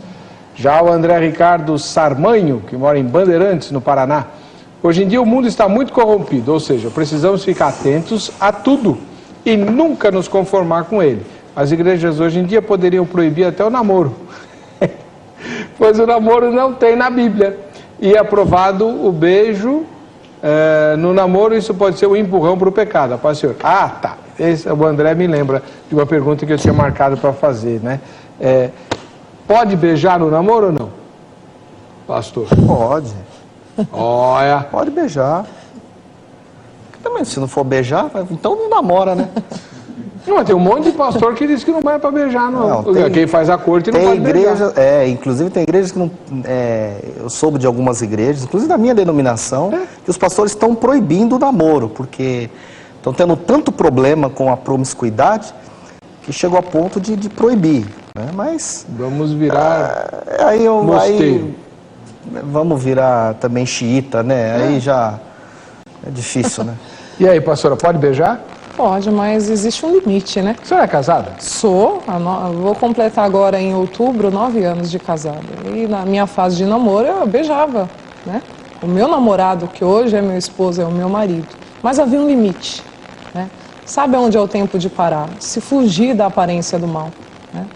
Já o André Ricardo Sarmanho, que mora em Bandeirantes, no Paraná. Hoje em dia o mundo está muito corrompido, ou seja, precisamos ficar atentos a tudo e nunca nos conformar com ele. As igrejas hoje em dia poderiam proibir até o namoro, pois o namoro não tem na Bíblia. E é aprovado o beijo no namoro, isso pode ser um empurrão para o pecado. Paz, senhor. Tá. O André me lembra de uma pergunta que eu tinha marcado para fazer, né? Pode beijar no namoro ou não, pastor? Pode. Olha. Pode beijar. Também, se não for beijar, então não namora, né? Não, tem um monte de pastor que diz que não vai para beijar, não. Quem faz a corte não pode beijar. Inclusive tem igrejas que não... eu soube de algumas igrejas, inclusive da minha denominação, que os pastores estão proibindo o namoro, porque estão tendo tanto problema com a promiscuidade que chegou a ponto de proibir. Né? Mas... Vamos virar vamos virar também xiita, né? Aí já é difícil, né? E aí, pastora, pode beijar? Pode, mas existe um limite, né? A senhora é casada? Sou. Vou completar agora em outubro 9 anos de casada. E na minha fase de namoro eu beijava, né? O meu namorado, que hoje é meu esposo, é o meu marido. Mas havia um limite, né? Sabe onde é o tempo de parar? Se fugir da aparência do mal, né?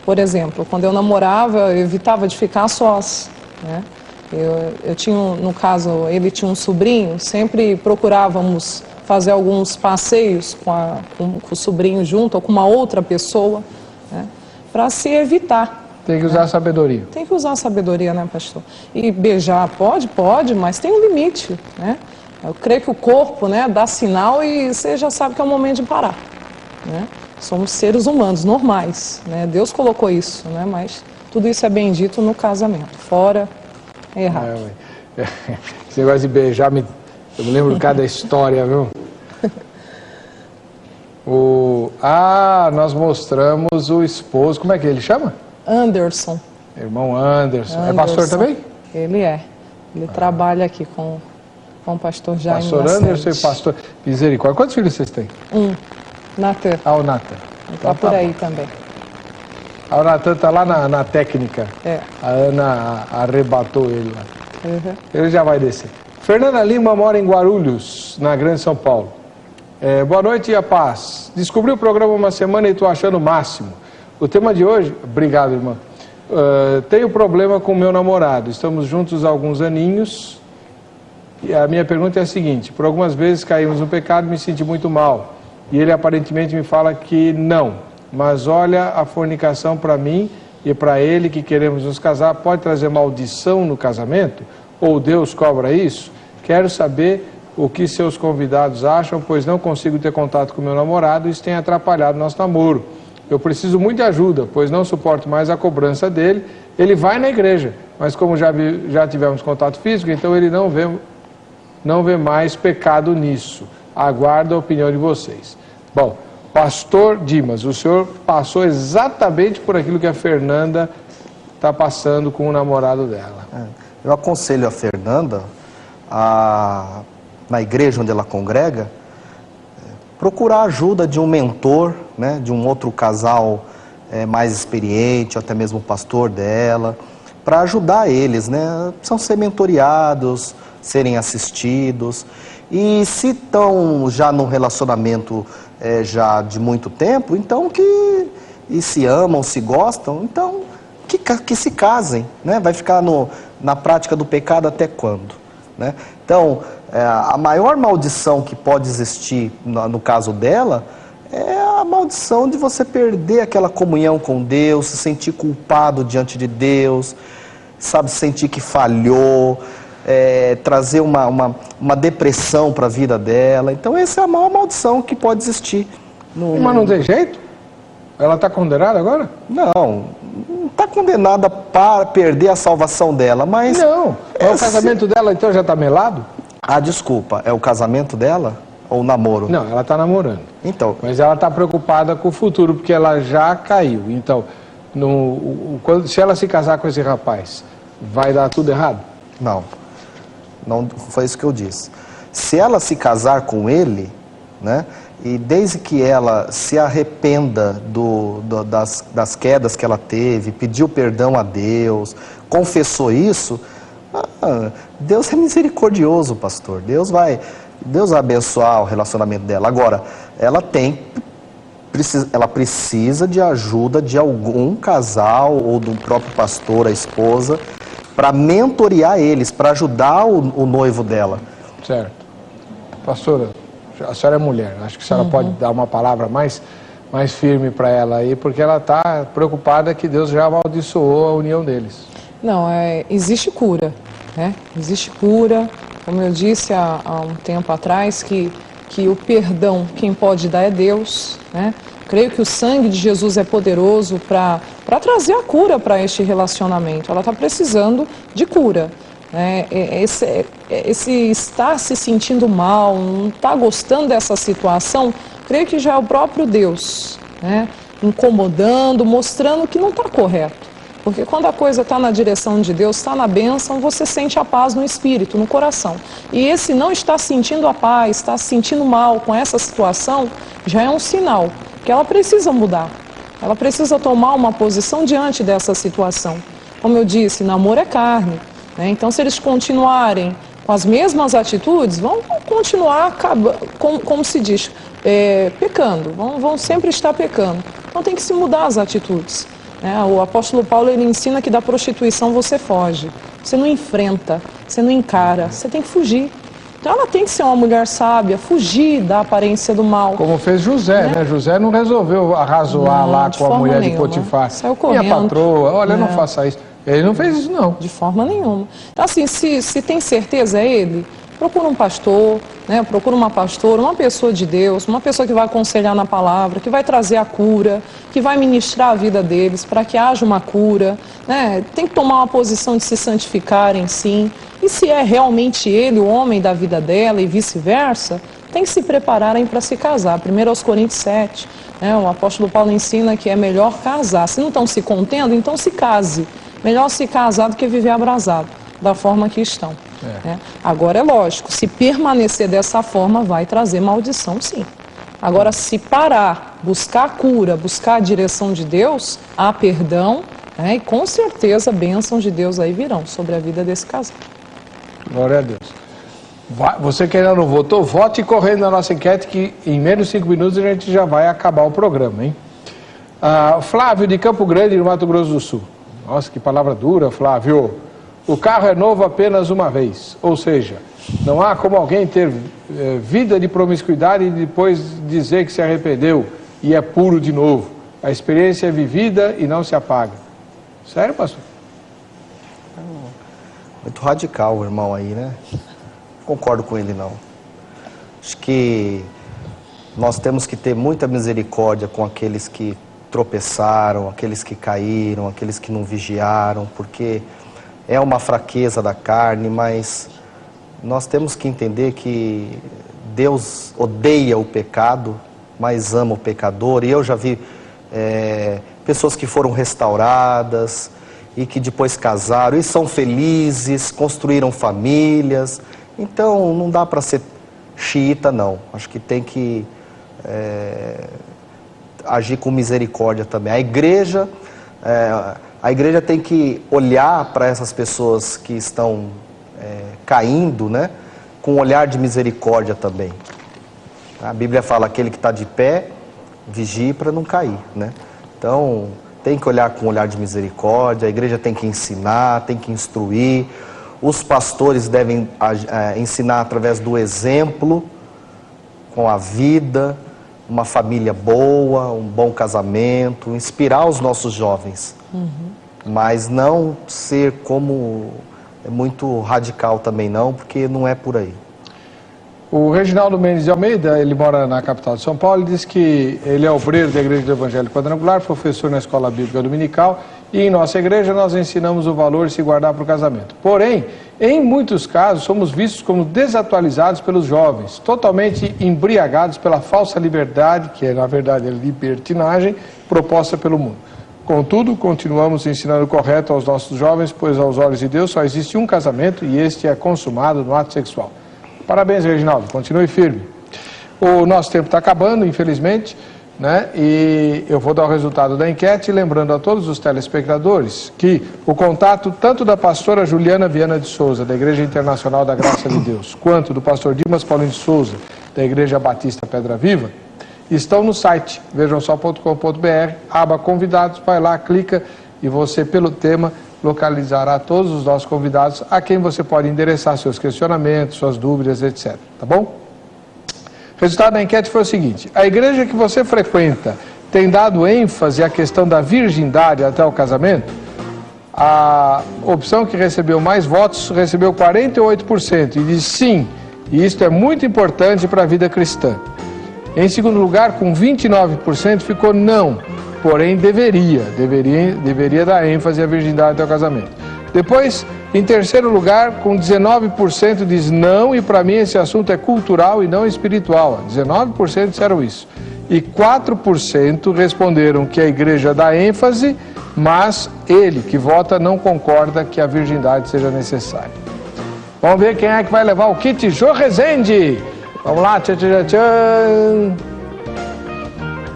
Por exemplo, quando eu namorava, eu evitava de ficar sós. Né? Eu tinha, no caso, ele tinha um sobrinho, sempre procurávamos fazer alguns passeios com o sobrinho junto, ou com uma outra pessoa, né? Para se evitar. Tem que usar sabedoria. Tem que usar sabedoria, né, pastor? E beijar pode, mas tem um limite, né? Eu creio que o corpo, né, dá sinal e você já sabe que é o momento de parar, né? Somos seres humanos, normais, né? Deus colocou isso, né? Mas... tudo isso é bendito no casamento. Fora é errado. Esse negócio de beijar, eu me lembro de cada história, viu? Nós mostramos o esposo, como é que ele chama? Anderson. Irmão Anderson. É pastor também? Ele é. Ele trabalha aqui com o pastor Jaime. Pastor Anderson e pastor Misericórdia. Quantos filhos vocês têm? Natan. Ah, o Natan. Está por aí também. Ah, o Natan está lá na técnica. É. A Ana arrebatou ele lá. Uhum. Ele já vai descer. Fernanda Lima mora em Guarulhos, na Grande São Paulo. Boa noite e a paz. Descobri o programa uma semana e estou achando o máximo. O tema de hoje... Obrigado, irmã. Tenho problema com o meu namorado. Estamos juntos há alguns aninhos. E a minha pergunta é a seguinte. Por algumas vezes caímos no pecado e me senti muito mal. E ele aparentemente me fala que não. Mas olha, a fornicação para mim e para ele que queremos nos casar pode trazer maldição no casamento? Ou Deus cobra isso? Quero saber o que seus convidados acham, pois não consigo ter contato com meu namorado e isso tem atrapalhado nosso namoro. Eu preciso muito de ajuda, pois não suporto mais a cobrança dele. Ele vai na igreja, mas como já tivemos contato físico, então ele não vê mais pecado nisso. Aguardo a opinião de vocês. Bom, pastor Dimas, o senhor passou exatamente por aquilo que a Fernanda está passando com o namorado dela. Eu aconselho a Fernanda, na igreja onde ela congrega, procurar a ajuda de um mentor, né, de um outro casal mais experiente, ou até mesmo o pastor dela, para ajudar eles, né? Precisam ser mentoriados, serem assistidos. E se estão já num relacionamento já de muito tempo, então e se amam, se gostam, então que se casem, né? Vai ficar na prática do pecado até quando? Né? Então, a maior maldição que pode existir no caso dela é a maldição de você perder aquela comunhão com Deus, se sentir culpado diante de Deus, sabe, sentir que falhou, trazer uma depressão para a vida dela. Então essa é a maior maldição que pode existir. Mas não tem jeito? Ela está condenada agora? Não está condenada para perder a salvação dela, mas... Não, o casamento dela então já está melado? Ah, desculpa, é o casamento dela ou o namoro? Não, ela está namorando. Então... Mas ela está preocupada com o futuro, porque ela já caiu. Então, se ela se casar com esse rapaz, vai dar tudo errado? Não foi isso que eu disse. Se ela se casar com ele, né, e desde que ela se arrependa das quedas que ela teve, pediu perdão a Deus, confessou isso, Deus é misericordioso, pastor. Deus vai abençoar o relacionamento dela. Agora, ela precisa de ajuda de algum casal ou do próprio pastor, a esposa, para mentorear eles, para ajudar o noivo dela. Certo. Pastora, a senhora é mulher, acho que a senhora pode dar uma palavra mais firme para ela aí, porque ela está preocupada que Deus já amaldiçoou a união deles. Não, existe cura, né? Existe cura, como eu disse há um tempo atrás, que o perdão quem pode dar é Deus, né? Creio que o sangue de Jesus é poderoso para trazer a cura para este relacionamento. Ela está precisando de cura. Né? Esse estar se sentindo mal, não está gostando dessa situação, creio que já é o próprio Deus, né? Incomodando, mostrando que não está correto. Porque quando a coisa está na direção de Deus, está na bênção, você sente a paz no espírito, no coração. E esse não estar sentindo a paz, está se sentindo mal com essa situação, já é um sinal que ela precisa mudar. Ela precisa tomar uma posição diante dessa situação. Como eu disse, namoro é carne, né? Então, se eles continuarem com as mesmas atitudes, vão continuar, como se diz, pecando. Vão sempre estar pecando. Então, tem que se mudar as atitudes. O apóstolo Paulo, ele ensina que da prostituição você foge. Você não enfrenta, você não encara, você tem que fugir. Então ela tem que ser uma mulher sábia, fugir da aparência do mal. Como fez José, né? José não resolveu arrazoar lá com a mulher de Potifar. Saiu correndo. Minha patroa, olha, não faça isso. Ele não fez isso, não. De forma nenhuma. Então, assim, se tem certeza é ele, procura um pastor, né? Procura uma pastora, uma pessoa de Deus, uma pessoa que vai aconselhar na palavra, que vai trazer a cura, que vai ministrar a vida deles para que haja uma cura, né? Tem que tomar uma posição de se santificarem, sim. E se é realmente ele o homem da vida dela e vice-versa, tem que se prepararem para se casar. 1 Coríntios 7, né? O apóstolo Paulo ensina que é melhor casar. Se não estão se contendo, então se case. Melhor se casar do que viver abrasado, da forma que estão. Né? Agora é lógico, se permanecer dessa forma vai trazer maldição, sim. Agora, se parar, buscar a cura, buscar a direção de Deus, há perdão, né? E com certeza bênçãos de Deus aí virão sobre a vida desse casal. Glória a Deus. Você que ainda não votou, vote correndo na nossa enquete que em menos de 5 minutos a gente já vai acabar o programa, hein? Flávio de Campo Grande, no Mato Grosso do Sul. Nossa, que palavra dura, Flávio. O carro é novo apenas uma vez, ou seja, não há como alguém ter vida de promiscuidade e depois dizer que se arrependeu e é puro de novo. A experiência é vivida e não se apaga. Sério, pastor? Muito radical o irmão aí, né? Não concordo com ele, não. Acho que nós temos que ter muita misericórdia com aqueles que tropeçaram, aqueles que caíram, aqueles que não vigiaram, porque é uma fraqueza da carne, mas nós temos que entender que Deus odeia o pecado, mas ama o pecador. E eu já vi pessoas que foram restauradas e que depois casaram e são felizes, construíram famílias. Então não dá para ser xiita, não. Acho que tem que agir com misericórdia também. A igreja tem que olhar para essas pessoas que estão caindo, né, com um olhar de misericórdia também. A Bíblia fala, aquele que está de pé, vigie para não cair, né? Então, tem que olhar com um olhar de misericórdia, a igreja tem que ensinar, tem que instruir, os pastores devem ensinar através do exemplo, com a vida, uma família boa, um bom casamento, inspirar os nossos jovens. Mas não ser como muito radical também não, porque não é por aí. O Reginaldo Mendes de Almeida, ele mora na capital de São Paulo, ele diz que ele é obreiro da Igreja do Evangelho Quadrangular, professor na Escola Bíblica Dominical, e em nossa igreja nós ensinamos o valor de se guardar para o casamento. Porém, em muitos casos, somos vistos como desatualizados pelos jovens, totalmente embriagados pela falsa liberdade, que na verdade é libertinagem, proposta pelo mundo. Contudo, continuamos ensinando o correto aos nossos jovens, pois aos olhos de Deus só existe um casamento e este é consumado no ato sexual. Parabéns, Reginaldo, continue firme. O nosso tempo está acabando, infelizmente, né? E eu vou dar o resultado da enquete, lembrando a todos os telespectadores que o contato tanto da pastora Juliana Viana de Souza, da Igreja Internacional da Graça de Deus, quanto do pastor Dimas Paulino de Souza, da Igreja Batista Pedra Viva, estão no site vejamsó.com.br, aba convidados, vai lá, clica e você, pelo tema, localizará todos os nossos convidados a quem você pode endereçar seus questionamentos, suas dúvidas, etc. Tá bom? O resultado da enquete foi o seguinte: a igreja que você frequenta tem dado ênfase à questão da virgindade até o casamento? A opção que recebeu mais votos recebeu 48% e diz sim, e isto é muito importante para a vida cristã. Em segundo lugar, com 29%, ficou não, porém deveria dar ênfase à virgindade até o casamento. Depois, em terceiro lugar, com 19% diz não, e para mim esse assunto é cultural e não espiritual. 19% disseram isso. E 4% responderam que a igreja dá ênfase, mas ele, que vota, não concorda que a virgindade seja necessária. Vamos ver quem é que vai levar o kit Jô Rezende. Vamos lá, tchan, tchan, tchan.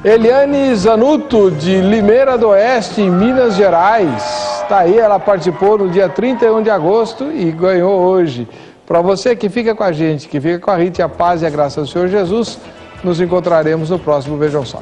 Eliane Zanuto, de Limeira do Oeste, em Minas Gerais. Está aí, ela participou no dia 31 de agosto e ganhou hoje. Para você que fica com a gente, que fica com a Rita, a paz e a graça do Senhor Jesus, nos encontraremos no próximo Vejam Só.